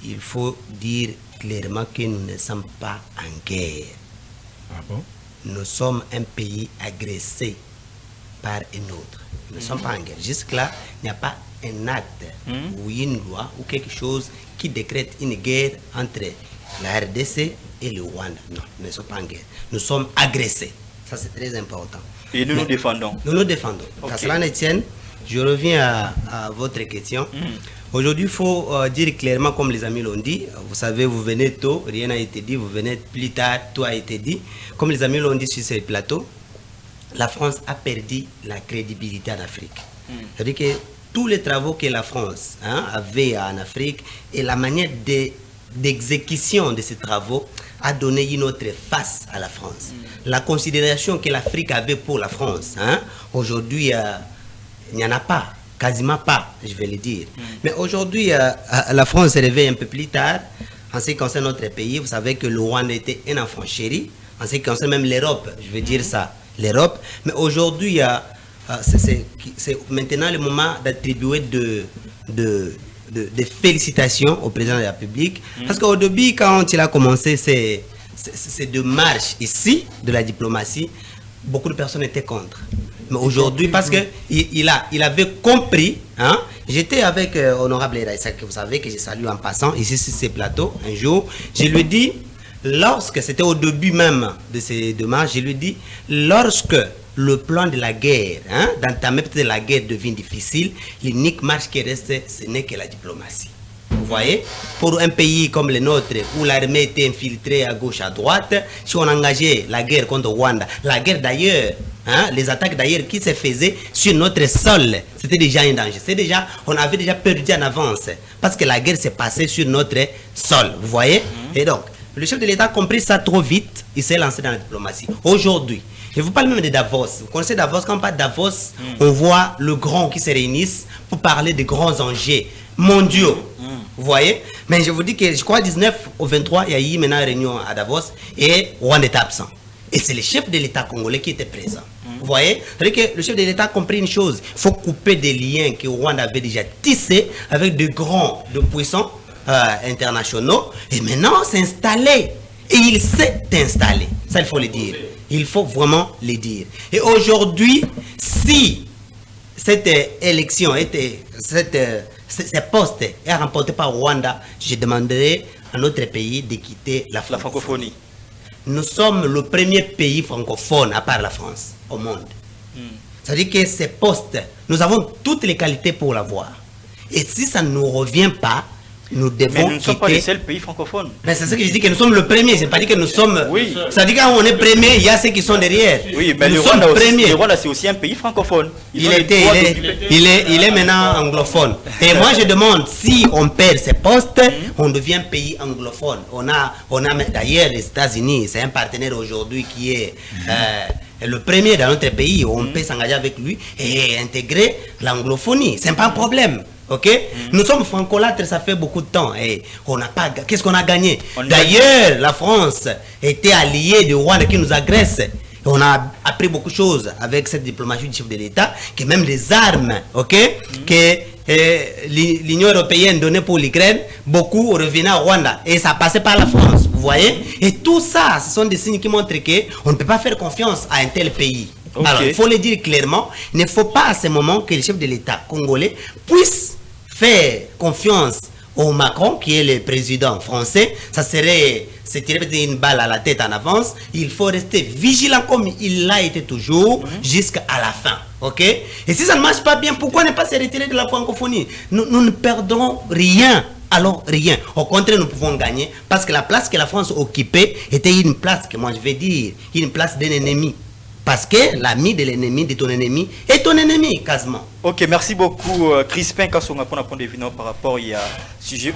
Speaker 5: Il faut dire clairement que nous ne sommes pas en guerre.
Speaker 3: Ah bon?
Speaker 5: Nous sommes un pays agressé par un autre. Nous ne sommes pas en guerre. Jusque-là, il n'y a pas un acte ou une loi ou quelque chose qui décrète une guerre entre la RDC et le Rwanda. Non, nous ne sommes pas en guerre. Nous sommes agressés. Ça, c'est très important.
Speaker 1: Et nous nous défendons.
Speaker 5: Nous nous défendons.
Speaker 1: Okay.
Speaker 5: Qu'à cela ne tienne, je reviens à votre question. Aujourd'hui, il faut dire clairement, comme les amis l'ont dit, vous savez, vous venez tôt, rien n'a été dit, vous venez plus tard, tout a été dit. Comme les amis l'ont dit sur ces plateaux, la France a perdu la crédibilité en Afrique. C'est-à-dire que tous les travaux que la France avait en Afrique et la manière d'exécution de ces travaux a donné une autre face à la France. La considération que l'Afrique avait pour la France, aujourd'hui, il n'y en a pas. Quasiment pas, je vais le dire. Mais aujourd'hui, la France s'est réveillée un peu plus tard. En ce qui concerne notre pays, vous savez que le Rwanda était un enfant chéri. En ce qui concerne même l'Europe, je vais dire ça, l'Europe. Mais aujourd'hui, c'est maintenant le moment d'attribuer de félicitations au président de la République. Parce qu'au début, quand il a commencé ces démarches ici, de la diplomatie, beaucoup de personnes étaient contre. Mais aujourd'hui, parce qu'il avait compris, j'étais avec Honorable Eraïsa, que vous savez que je salue en passant, ici sur ces plateaux, un jour, je lui ai dit, lorsque c'était au début même de ces démarches, je lui ai dit, lorsque le plan de la guerre, d'entamer peut-être la guerre devient difficile, l'unique marche qui reste, ce n'est que la diplomatie. Vous voyez, pour un pays comme le nôtre, où l'armée était infiltrée à gauche, à droite, si on engageait la guerre contre Rwanda, la guerre d'ailleurs, les attaques d'ailleurs qui se faisaient sur notre sol, c'était déjà un danger. C'est déjà, on avait déjà perdu en avance, parce que la guerre s'est passée sur notre sol, vous voyez. Et donc, le chef de l'État a compris ça trop vite, il s'est lancé dans la diplomatie. Aujourd'hui, je vous parle même de Davos. Vous connaissez Davos? Quand on parle de Davos, on voit le grand qui se réunissent pour parler de grands enjeux mondiaux. Vous voyez? Mais je vous dis que je crois 19 au 23, il y a eu maintenant une réunion à Davos et Rwanda était absent. Et c'est le chef de l'État congolais qui était présent. Vous voyez? C'est-à-dire que le chef de l'État a compris une chose. Il faut couper des liens que Rwanda avait déjà tissés avec de grands, de puissants internationaux. Et maintenant, s'installer. Et il s'est installé. Ça, il faut le dire. Il faut vraiment le dire. Et aujourd'hui, si cette élection était... ce poste est remporté par Rwanda, je demanderai à notre pays de quitter la francophonie. Nous sommes le premier pays francophone, à part la France, au monde. C'est-à-dire que ces postes, nous avons toutes les qualités pour l'avoir. Et si ça ne nous revient pas, nous devons quitter.
Speaker 1: Mais nous ne sommes pas les seuls pays francophones.
Speaker 5: Mais c'est ce que je dis, que nous sommes le premier. C'est pas dire que nous sommes...
Speaker 1: Oui.
Speaker 5: C'est-à-dire que quand on est premier, il y a ceux qui sont derrière.
Speaker 1: Oui, mais
Speaker 5: nous
Speaker 1: le
Speaker 5: sommes premiers.
Speaker 1: Le Rwanda, c'est aussi un pays francophone.
Speaker 5: Il est maintenant anglophone. Et moi, je demande, si on perd ces postes, on devient un pays anglophone. On a d'ailleurs les États-Unis, c'est un partenaire aujourd'hui qui est le premier dans notre pays. On peut s'engager avec lui et intégrer l'anglophonie. C'est pas un problème. Ok? Nous sommes francolâtres, ça fait beaucoup de temps. Et on n'a pas. Qu'est-ce qu'on a gagné? D'ailleurs, la France était alliée du Rwanda qui nous agresse. Et on a appris beaucoup de choses avec cette diplomatie du chef de l'État, que même les armes, ok, que l'Union européenne donnait pour l'Ukraine, beaucoup revenaient au Rwanda. Et ça passait par la France, vous voyez? Et tout ça, ce sont des signes qui montrent qu'on ne peut pas faire confiance à un tel pays. Okay. Alors, il faut le dire clairement, il ne faut pas à ce moment que le chef de l'État congolais puisse faire confiance au Macron, qui est le président français. Ça serait se tirer une balle à la tête en avance. Il faut rester vigilant comme il l'a été toujours jusqu'à la fin. Ok? Et si ça ne marche pas bien, pourquoi ne pas se retirer de la francophonie? Nous ne perdons rien. Alors rien. Au contraire, nous pouvons gagner parce que la place que la France occupait était une place que moi je vais dire, une place d'un ennemi. Parce que l'ami de l'ennemi, de ton ennemi, est ton ennemi, quasiment.
Speaker 1: Ok, merci beaucoup, Crispin Kassonga, pour notre point de vue par rapport à sujet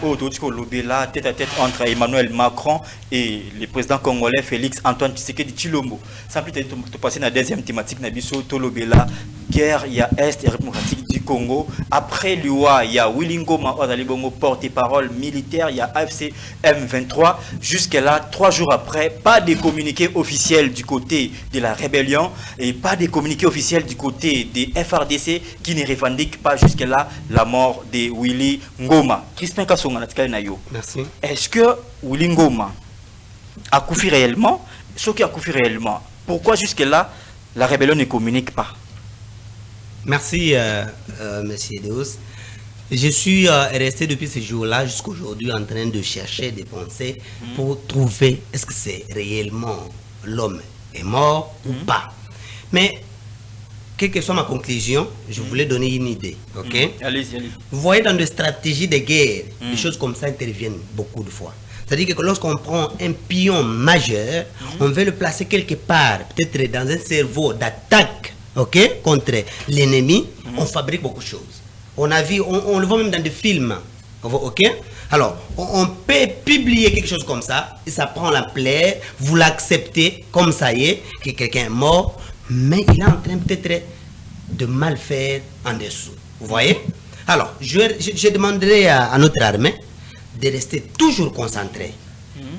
Speaker 1: là, tête à tête entre Emmanuel Macron et le président congolais Félix Antoine Tshisekedi Tshilombo. Sans plus tarder, de passer à la deuxième thématique, Nabiso Tolobela, guerre, il y a Est et République du Congo. Après l'UA, il y a Willingo Maodalibongo, porte-parole militaire, il y a AFC M23. Jusque-là, 3 jours après, pas de communiqué officiel du côté de la rébellion et pas de communiqué officiel du côté des FRDC qui ne revendiquent pas jusque-là la mort de Willy Ngoma. Crispin Kassonga,
Speaker 5: merci.
Speaker 1: Est-ce que Willy Ngoma a couffé réellement? Ce qui a couffé réellement, pourquoi jusque-là la rébellion ne communique pas?
Speaker 5: Merci, monsieur Deus. Je suis resté depuis ce jour-là jusqu'à aujourd'hui en train de chercher des pensées pour trouver est-ce que c'est réellement l'homme est mort ou pas. Mais, quelle que soit ma conclusion, je voulais donner une idée. Ok?
Speaker 1: Allez-y, allez-y.
Speaker 5: Vous voyez, dans des stratégies de guerre, des choses comme ça interviennent beaucoup de fois. C'est-à-dire que lorsqu'on prend un pion majeur, on veut le placer quelque part, peut-être dans un cerveau d'attaque, ok, contre l'ennemi, on fabrique beaucoup de choses. On a vu, on le voit même dans des films, ok. Alors, on peut publier quelque chose comme ça, et ça prend l'ampleur, vous l'acceptez comme ça y est, que quelqu'un est mort, mais il est en train peut-être de mal faire en dessous. Vous voyez? Alors, je demanderai à notre armée de rester toujours concentré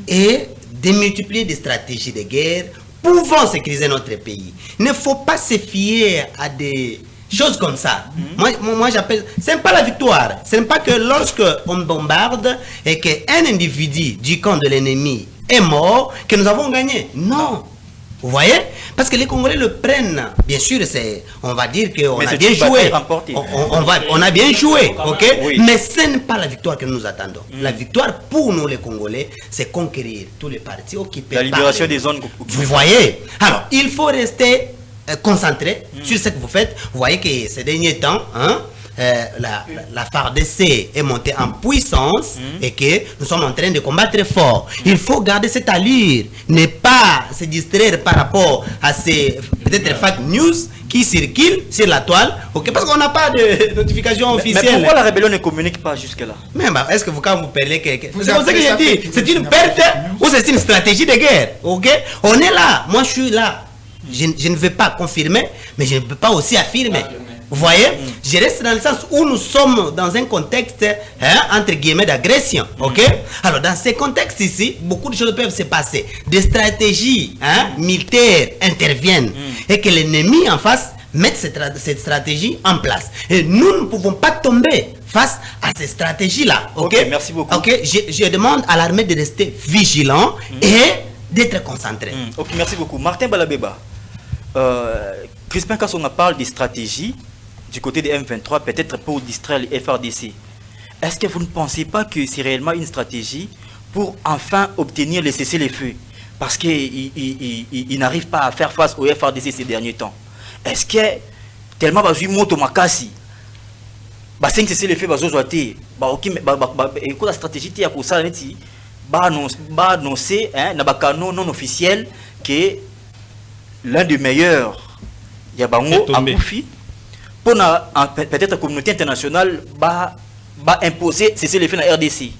Speaker 5: et de multiplier des stratégies de guerre pouvant sécuriser notre pays. Il ne faut pas se fier à des choses comme ça. Moi j'appelle, c'est pas la victoire. Ce n'est pas que lorsque on bombarde et qu'un individu du camp de l'ennemi est mort, que nous avons gagné. Non. Vous voyez? Parce que les Congolais le prennent. Bien sûr, on va dire qu'on a bien joué. On a bien joué, ok? Oui. Mais ce n'est pas la victoire que nous attendons. La victoire pour nous les Congolais, c'est conquérir tous les partis occupés. La
Speaker 1: libération des zones.
Speaker 5: Vous voyez? Alors, il faut rester concentré sur ce que vous faites. Vous voyez que ces derniers temps, la FARDC est montée en puissance et que nous sommes en train de combattre fort. Il faut garder cette allure, ne pas se distraire par rapport à ces peut-être fake news qui circulent sur la toile, ok, parce qu'on n'a pas de notification officielle.
Speaker 1: Mais pourquoi la rébellion ne communique pas jusque-là?
Speaker 5: Mais est-ce que quand vous parlez c'est pour ça que j'ai dit, c'est une perte ou c'est une stratégie de guerre, ok? On est là, moi je suis là. Je ne veux pas confirmer, mais je ne peux pas aussi affirmer. Vous voyez, je reste dans le sens où nous sommes dans un contexte, entre guillemets, d'agression. Ok? Alors, dans ces contextes ici, beaucoup de choses peuvent se passer. Des stratégies militaires interviennent et que l'ennemi en face mette cette stratégie en place. Et nous ne pouvons pas tomber face à ces stratégies-là. Ok?
Speaker 1: Merci beaucoup.
Speaker 5: Ok? Je demande à l'armée de rester vigilant et d'être concentré.
Speaker 1: Ok, merci beaucoup. Martin Balabeba, Crispin Kassonga parle des stratégies du côté des M23, peut-être pour distraire les FRDC. Est-ce que vous ne pensez pas que c'est réellement une stratégie pour enfin obtenir le cessez-le-feu? Parce qu'ils n'arrivent pas à faire face aux FRDC ces derniers temps. Est-ce que tellement basui moto makasi ba 5 cessez-le-feu bazozoité ba ok et la stratégie ya ko sala neti ba annoncer na ba canon non officiel que l'un des meilleurs Yabango a Koufi pour peut-être la communauté internationale va imposer cessez-le-feu dans la RDC.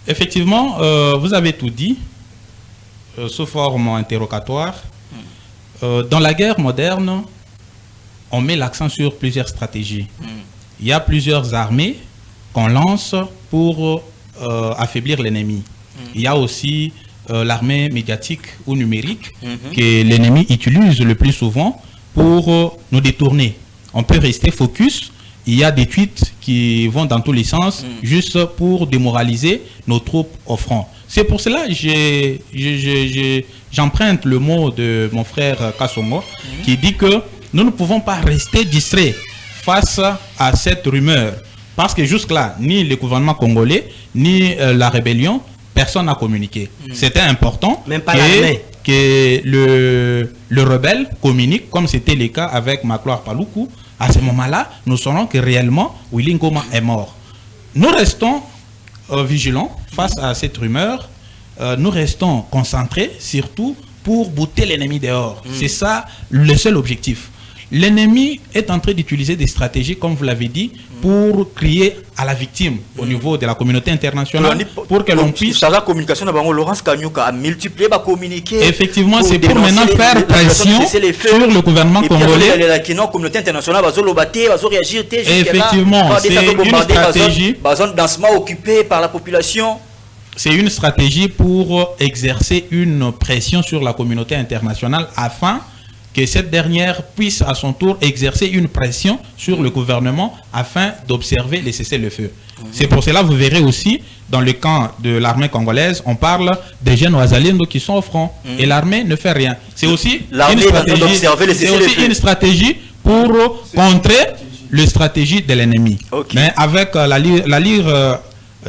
Speaker 4: Effectivement, vous avez tout dit, sous forme interrogatoire. Dans la guerre moderne, on met l'accent sur plusieurs stratégies. Il y a plusieurs armées qu'on lance pour affaiblir l'ennemi. Il y a aussi l'armée médiatique ou numérique que l'ennemi utilise le plus souvent pour nous détourner. On peut rester focus. Il y a des tweets qui vont dans tous les sens juste pour démoraliser nos troupes au front. C'est pour cela que j'emprunte le mot de mon frère Kassongo qui dit que nous ne pouvons pas rester distraits face à cette rumeur. Parce que jusque-là, ni le gouvernement congolais, ni la rébellion, personne n'a communiqué. C'était important que le rebelle communique, comme c'était le cas avec Macloire Paloukou. À ce moment-là, nous saurons que réellement, Willy Ngoma est mort. Nous restons vigilants face à cette rumeur. Nous restons concentrés, surtout pour bouter l'ennemi dehors. C'est ça le seul objectif. L'ennemi est en train d'utiliser des stratégies, comme vous l'avez dit, pour crier à la victime au niveau de la communauté internationale, pour que l'on puisse...
Speaker 1: La communication, Laurence Kanyuka a multiplié la communiquer.
Speaker 4: Effectivement, c'est pour maintenant faire pression sur le gouvernement congolais.
Speaker 1: La communauté internationale va réagir.
Speaker 4: Effectivement, c'est une stratégie.
Speaker 1: Dansement occupé par la population.
Speaker 4: C'est une stratégie pour exercer une pression sur la communauté internationale afin que cette dernière puisse à son tour exercer une pression sur le gouvernement afin d'observer les cessez-le-feu. C'est pour cela que vous verrez aussi dans le camp de l'armée congolaise, on parle des jeunes Ouazaliendo qui sont au front et l'armée ne fait rien. C'est aussi une stratégie pour contrer la stratégie de l'ennemi. Mais avec la lire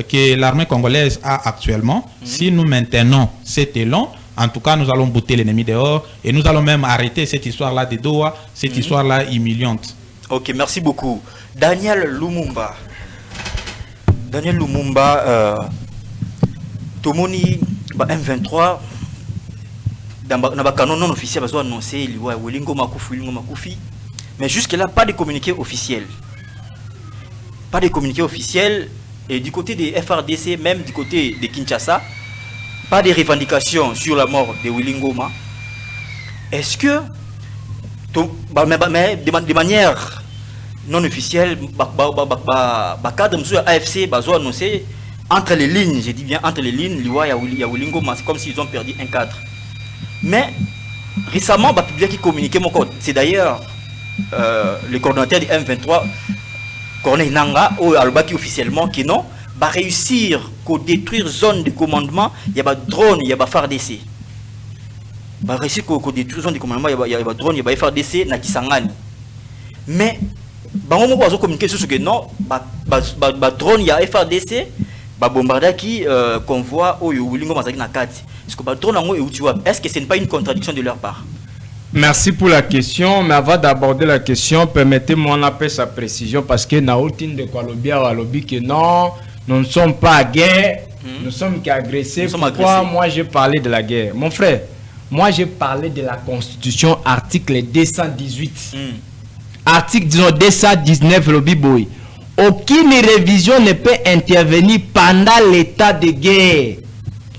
Speaker 4: que l'armée congolaise a actuellement, si nous maintenons cet élan, en tout cas, nous allons bouter l'ennemi dehors et nous allons même arrêter cette histoire-là de Doha, cette histoire-là humiliante.
Speaker 1: Ok, merci beaucoup. Daniel Lumumba. Tomoni, M23, dans le canon non officiel, ils ont annoncé Wilingo Makufi. Mais jusque-là, pas de communiqué officiel. Pas de communiqué officiel. Et du côté des FRDC, même du côté de Kinshasa, pas de revendications sur la mort de Willy Ngoma. Est-ce que, de manière non officielle, cadre de AFC a annoncé entre les lignes, je dis bien entre les lignes, il y a Willy Ngoma, c'est comme s'ils ont perdu un cadre. Mais récemment, il y a qui communiqué mon code. C'est d'ailleurs le coordonnateur du M23, Corneille Nanga, ou Albaki officiellement, qui non. Va réussir à détruire zone de commandement, il y a des drones, il y a des FARDC. Va réussir à détruire zone de commandement, il y a des drones, il y a des FARDC na Kisangani. Mais on va communiquer sur ce que non, des drones, il y a FARDC, ba bombarda qui convoi au Wilingo Mazaki na kati. Est-ce que ce n'est pas une contradiction de leur part?
Speaker 3: Merci pour la question, mais avant d'aborder la question, permettez-moi d'appeler sa précision parce que Naoutine de Kwalobia a lobby que non, nous ne sommes pas à guerre, nous sommes qu'agressés. Pourquoi moi j'ai parlé de la guerre? Mon frère, moi j'ai parlé de la Constitution, article 218. Article 219, lobby boy. Aucune révision ne peut intervenir pendant l'état de guerre,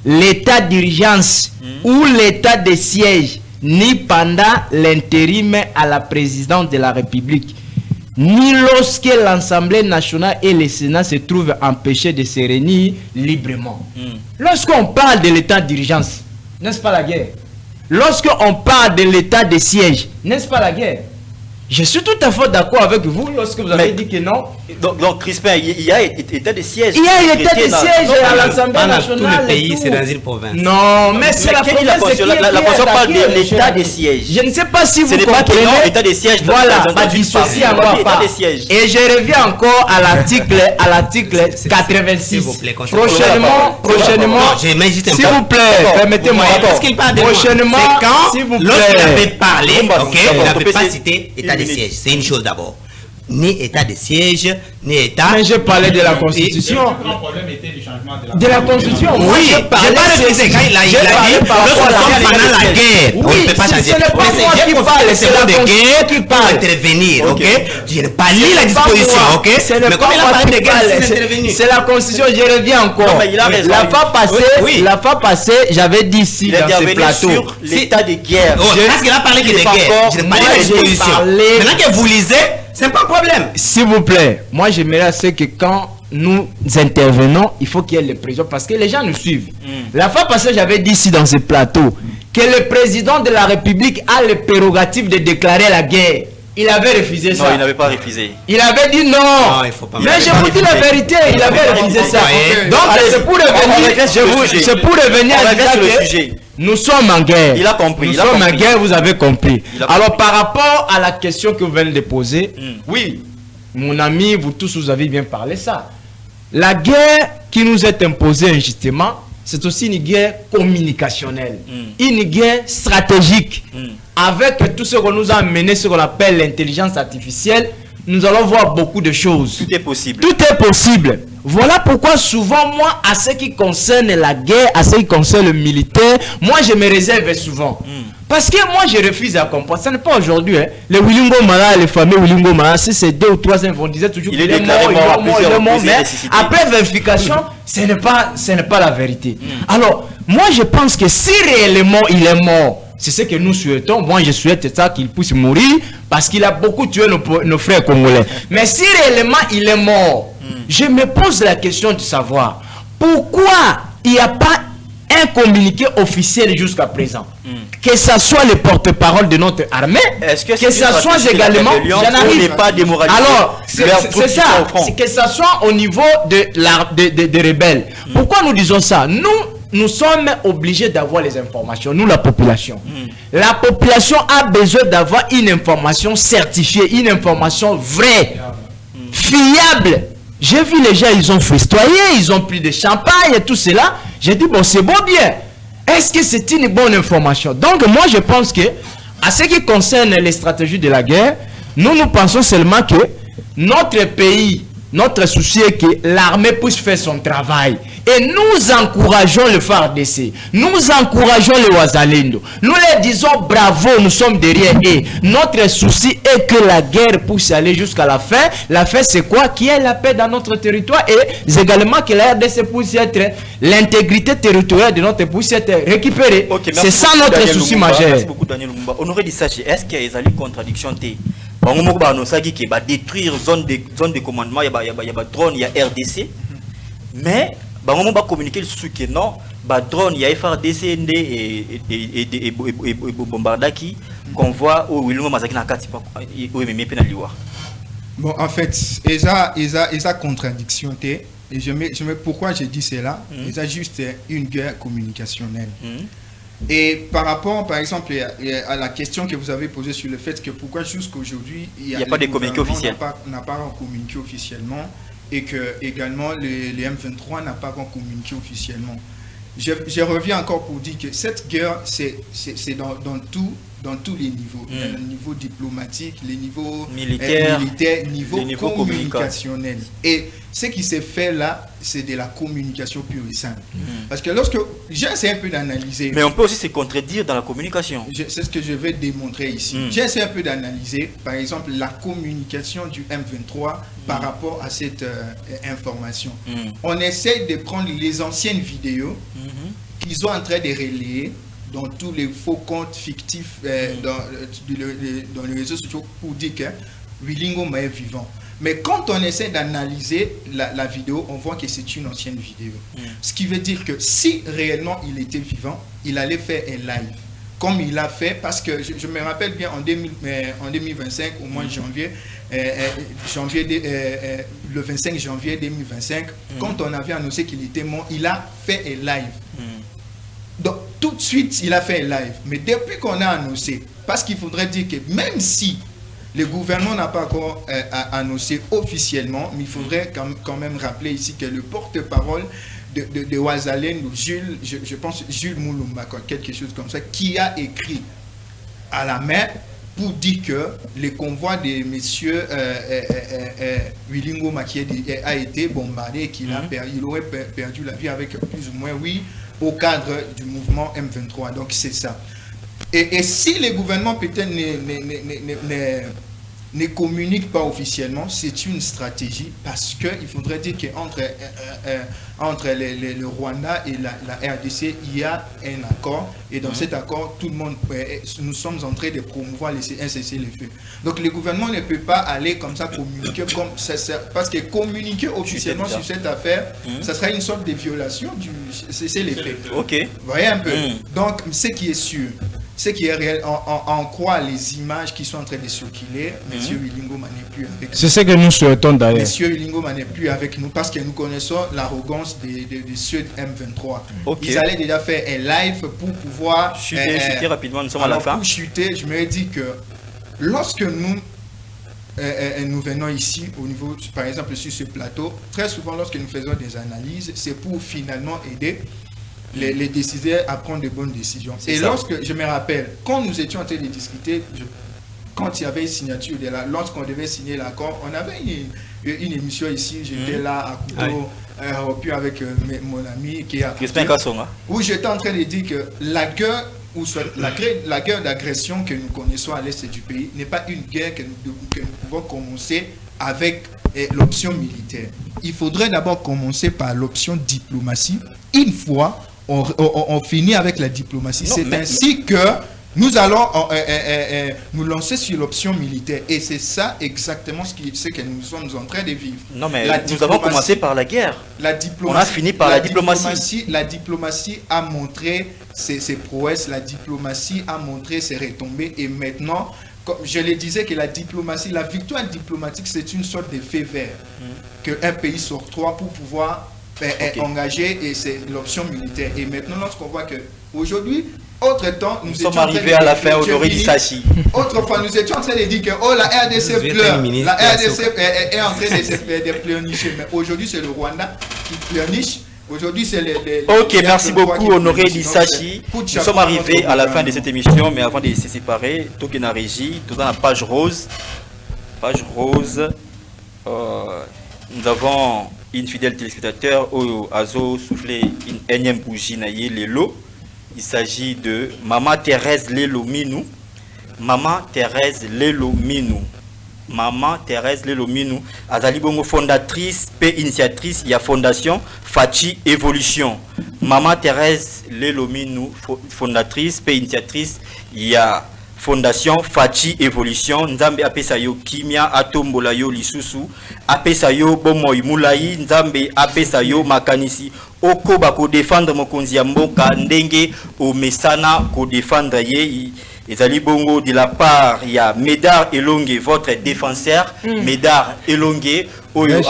Speaker 3: l'état d'urgence ou l'état de siège, ni pendant l'intérim à la présidence de la République, ni lorsque l'Assemblée nationale et le Sénat se trouvent empêchés de se réunir librement. Lorsqu'on parle de l'état d'urgence, n'est-ce pas la guerre? Lorsqu'on parle de l'état de siège, n'est-ce pas la guerre? Je suis tout à fait d'accord avec vous lorsque vous avez dit que non.
Speaker 1: Donc Crispin, il y a état de siège.
Speaker 3: Il y a état de siège à l'Assemblée nationale.
Speaker 5: Tout le pays, c'est dans une province.
Speaker 3: Non, mais c'est la province.
Speaker 1: La Constitution parle de l'état de siège.
Speaker 3: Je ne sais pas si vous
Speaker 1: comprenez. Ce n'est pas que non, état de siège.
Speaker 3: Voilà, pas dissocié encore pas. Et je reviens encore à l'article 86. S'il vous plaît, prochainement, s'il vous plaît, permettez-moi. Prochainement, s'il vous plaît.
Speaker 5: Lorsqu'il avait parlé, ok, il n'avait pas cité état de siège. C'est une chose d'abord. Ni état de siège, ni état.
Speaker 3: Mais j'ai parlé de la Constitution.
Speaker 4: Le problème était du changement de la
Speaker 3: de la Constitution.
Speaker 5: Oui, j'ai pas refusé quand il a dit lorsqu'on sommes pendant la guerre, on ne peut pas changer.
Speaker 3: Ce n'est pas moi qui parle, c'est la Constitution qui parle.
Speaker 5: Intervenir, ok. Je n'ai pas lu la disposition, ok.
Speaker 3: Mais comme il a parlé de guerre, c'est la Constitution. Je reviens encore. La fois passée, j'avais dit ici dans ce plateau
Speaker 1: sur l'état de guerre.
Speaker 5: Parce qu'il a parlé que de guerre. Je n'ai pas lu la disposition. Maintenant que vous lisez, c'est pas un problème.
Speaker 3: S'il vous plaît, moi j'aimerais assez que quand nous intervenons, il faut qu'il y ait les prisons parce que les gens nous suivent. La fois passée, j'avais dit ici dans ce plateau que le président de la République a le prérogative de déclarer la guerre. Il avait refusé ça.
Speaker 1: Non, il n'avait pas refusé.
Speaker 3: Il avait dit non.
Speaker 5: Non, il faut pas.
Speaker 3: Mais je vous dis la vérité, il avait refusé ça. Donc c'est pour revenir à le sujet. Nous sommes en guerre.
Speaker 1: Il a compris.
Speaker 3: Nous sommes en guerre, vous avez compris. Alors par rapport à la question que vous venez de poser, oui, mon ami, vous tous vous avez bien parlé ça. La guerre qui nous est imposée injustement, c'est aussi une guerre communicationnelle, une guerre stratégique. Avec tout ce qu'on nous a amené, ce qu'on appelle l'intelligence artificielle, nous allons voir beaucoup de choses.
Speaker 1: Tout est possible.
Speaker 3: Tout est possible. Voilà pourquoi souvent, moi, à ce qui concerne la guerre, à ce qui concerne le militaire, moi, je me réserve souvent. Parce que moi, je refuse à comprendre. Ce n'est pas aujourd'hui. Hein. Les Wilingo Mara, les fameux Wilingo Mara, si c'est 2 ou 3 ans, on disait toujours qu'il est mort, mais après vérification, ce n'est pas la vérité. Alors, moi, je pense que si réellement il est mort, c'est ce que nous souhaitons. Moi, je souhaite ça, qu'il puisse mourir, parce qu'il a beaucoup tué nos frères congolais. Mais si réellement il est mort, je me pose la question de savoir pourquoi il n'y a pas un communiqué officiel jusqu'à présent. Que ce soit le porte-parole de notre armée, que ce soit également... Alors, c'est ça, que ce soit au niveau des rebelles. Pourquoi nous disons ça? Nous sommes obligés d'avoir les informations, nous la population. La population a besoin d'avoir une information certifiée, une information vraie, fiable. J'ai vu les gens, ils ont festoyé, ils ont pris des champagne et tout cela. J'ai dit, bon, c'est bon bien. Est-ce que c'est une bonne information? Donc, moi, je pense que, à ce qui concerne les stratégies de la guerre, nous pensons seulement que notre pays, notre souci est que l'armée puisse faire son travail. Et nous encourageons le FARDC. Nous encourageons les Wazalendo. Nous leur disons bravo, nous sommes derrière eux. Notre souci est que la guerre puisse aller jusqu'à la fin. La fin, c'est quoi? Qu'il y ait la paix dans notre territoire et également que la RDC puisse être, l'intégrité territoriale de notre pays puisse être récupérée. Okay, c'est ça notre souci majeur.
Speaker 1: Merci beaucoup, Daniel Lumumba. Honoré Dissachi, est-ce qu'il y a des contradictions? Il va détruire zone de commandement, il y a drone, il y a RDC. Mais on va communiquer sur que non, drone, il y a FRDC et Bombardaki qu'on voit au Wilungo Mazaki na kati au même penaliwa.
Speaker 2: Bon, en fait, il y a contradiction et pourquoi je dis cela? Il y a juste une guerre communicationnelle. Et par rapport, par exemple, à la question que vous avez posée sur le fait que pourquoi jusqu'aujourd'hui il n'y a
Speaker 1: pas de communiqué officiel,
Speaker 2: n'a pas communiqué officiellement, et que également les M23 n'a pas communiqué officiellement. Je reviens encore pour dire que cette guerre, c'est dans tous les niveaux. Le niveau diplomatique, les niveaux militaires, niveau communicationnel. Et ce qui s'est fait là, c'est de la communication pure et simple. Parce que lorsque j'essaie un peu d'analyser...
Speaker 1: Mais on peut aussi se contredire dans la communication.
Speaker 2: C'est ce que je vais démontrer ici. J'essaie un peu d'analyser, par exemple, la communication du M23 par rapport à cette information. On essaie de prendre les anciennes vidéos qu'ils sont en train de relayer dans tous les faux comptes fictifs dans les réseaux sociaux pour dire que Wilingo est vivant. Mais quand on essaie d'analyser la vidéo, on voit que c'est une ancienne vidéo. Ce qui veut dire que si réellement il était vivant, il allait faire un live. Comme il l'a fait, parce que je me rappelle bien en 2025, au mois de janvier, le 25 janvier 2025, quand on avait annoncé qu'il était mort, il a fait un live. Donc tout de suite, il a fait un live. Mais depuis qu'on a annoncé, parce qu'il faudrait dire que même si le gouvernement n'a pas encore annoncé officiellement, mais il faudrait quand même rappeler ici que le porte-parole de Wazalendo, Jules, je pense Jules Moulumba, quelque chose comme ça, qui a écrit à la main pour dire que le convoi de messieurs Wilingo Makiedi a été bombardé et qu'il aurait perdu la vie avec plus ou moins, oui, au cadre du mouvement M23. Donc c'est ça. Et si le gouvernement peut-être ne communique pas officiellement, c'est une stratégie parce qu'il faudrait dire qu'entre le Rwanda et la RDC, il y a un accord. Et dans cet accord, tout le monde, nous sommes en train de promouvoir un cessez-le-feu. Donc le gouvernement ne peut pas aller comme ça communiquer, parce que communiquer officiellement sur cette affaire, ça sera une sorte de violation du cessez-le-feu.
Speaker 1: Ok.
Speaker 2: Vous voyez un peu. Donc ce qui est sûr, ce qui est réel, on croit les images qui sont en train de circuler. Monsieur Wilingo n'est plus avec nous.
Speaker 3: C'est ce que nous souhaitons d'ailleurs.
Speaker 2: Monsieur Wilingo n'est plus avec nous parce que nous connaissons l'arrogance de ceux de M23. Ils allaient déjà faire un live pour pouvoir
Speaker 1: chuter rapidement. Nous sommes à la fin.
Speaker 2: Pour chuter, je me dis que lorsque nous venons ici, au niveau, par exemple sur ce plateau, très souvent lorsque nous faisons des analyses, c'est pour finalement aider les décideurs à prendre de bonnes décisions. Et lorsque, je me rappelle, quand nous étions en train de discuter, quand il y avait une signature, lorsqu'on devait signer l'accord, on avait une émission ici, j'étais là à Couteau, puis avec mon ami qui a... Où j'étais en train de dire que la guerre, ou soit la guerre d'agression que nous connaissons à l'est du pays n'est pas une guerre que nous pouvons commencer avec l'option militaire. Il faudrait d'abord commencer par l'option diplomatie. Une fois, on finit avec la diplomatie. C'est ainsi que nous allons nous lancer sur l'option militaire. Et c'est ça exactement ce que nous sommes en train de vivre.
Speaker 1: Non, mais nous avons commencé par la guerre. On a fini par la diplomatie.
Speaker 2: La diplomatie a montré ses prouesses, la diplomatie a montré ses retombées. Et maintenant, comme je le disais, que la diplomatie, la victoire diplomatique, c'est une sorte de fait vert qu'un pays s'octroie pour pouvoir engager, et c'est l'option militaire. Et maintenant, lorsqu'on voit que aujourd'hui, autre temps, nous
Speaker 1: sommes arrivés à la fin au Honoré d'Issachi.
Speaker 2: Autrefois, nous étions en train de dire que la RDC pleure. La RDC est en train de pleurnicher. Mais aujourd'hui, c'est le Rwanda qui pleurniche. Aujourd'hui, c'est
Speaker 1: Ok, merci beaucoup, Honoré d'Issachi. Nous sommes arrivés à la fin de cette émission, mais avant de se séparer, tout est en régie, tout dans la page rose. Page rose. Nous avons une fidèle téléspectateur au Azo soufflé une énième bougie naïe Lelo. Il s'agit de Maman Thérèse Lelo Minou. Maman Thérèse Lelo Minou. Maman Thérèse Lelo Minou. Azali bongo fondatrice et initiatrice, il y a fondation Fachi Évolution. Maman Thérèse Lelo Minou, fondatrice et initiatrice, il y a fondation Fachi Évolution. Nzambe apesa yo kimia atombola yo lisusu, apesa yo bomoy mulai, nzambe apesa yo makanisi oko bako défendre mokonzi ya mboka ndenge o mesana ko défendre ye. Ezali bongo de la part ya Médard Elongue, votre défenseur. Médard Elongue oyo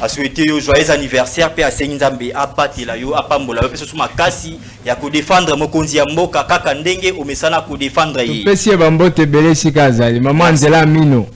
Speaker 1: a souhaité yo joyeux anniversaire pe asengi nzambe abatela yo apambola yo pe so makasi ya ko défendre mokonzi ya mboka kaka ndenge o mesana ko défendre ye.
Speaker 3: Pesi bambote belesi kazali maman Nzela Mino.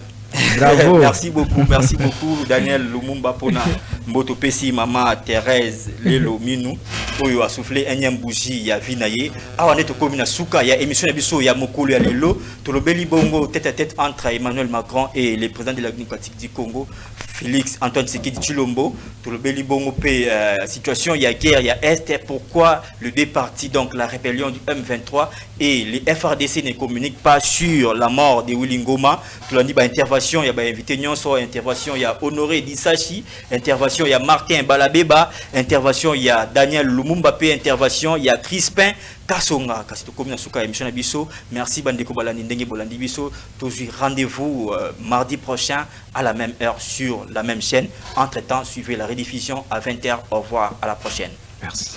Speaker 3: Bravo.
Speaker 1: Merci beaucoup Daniel Lumumba pona mboto pesi maman Thérèse Lelo Minou oyo a soufflé enyem bougie ya vinaye awa neto komi na suka ya émission ya biso ya mokolo ya lelo tolobeli bongo tête à tête entre Emmanuel Macron et le président de la République démocratique du Congo Félix Antoine Tshisekedi Tshilombo. Tolobeli bongo pe situation ya guerre ya est, pourquoi le deux partis, donc la rébellion du M23 et les FRDC ne communiquent pas sur la mort de Willy Ngoma. Tolandi ba intervention ya ba invité nyonso, intervention ya Honoré d'Issachi, intervention ya Martin Balabeba, intervention ya Daniel Lumumba pe, intervention ya Crispin Kasonga. Kasi to komina suka émission na biso. Merci bandeko balandi ndenge bolandi biso. Toujours rendez-vous mardi prochain à la même heure sur la même chaîne. Entre-temps, suivez la rediffusion à 20h. Au revoir, à la prochaine.
Speaker 3: Merci.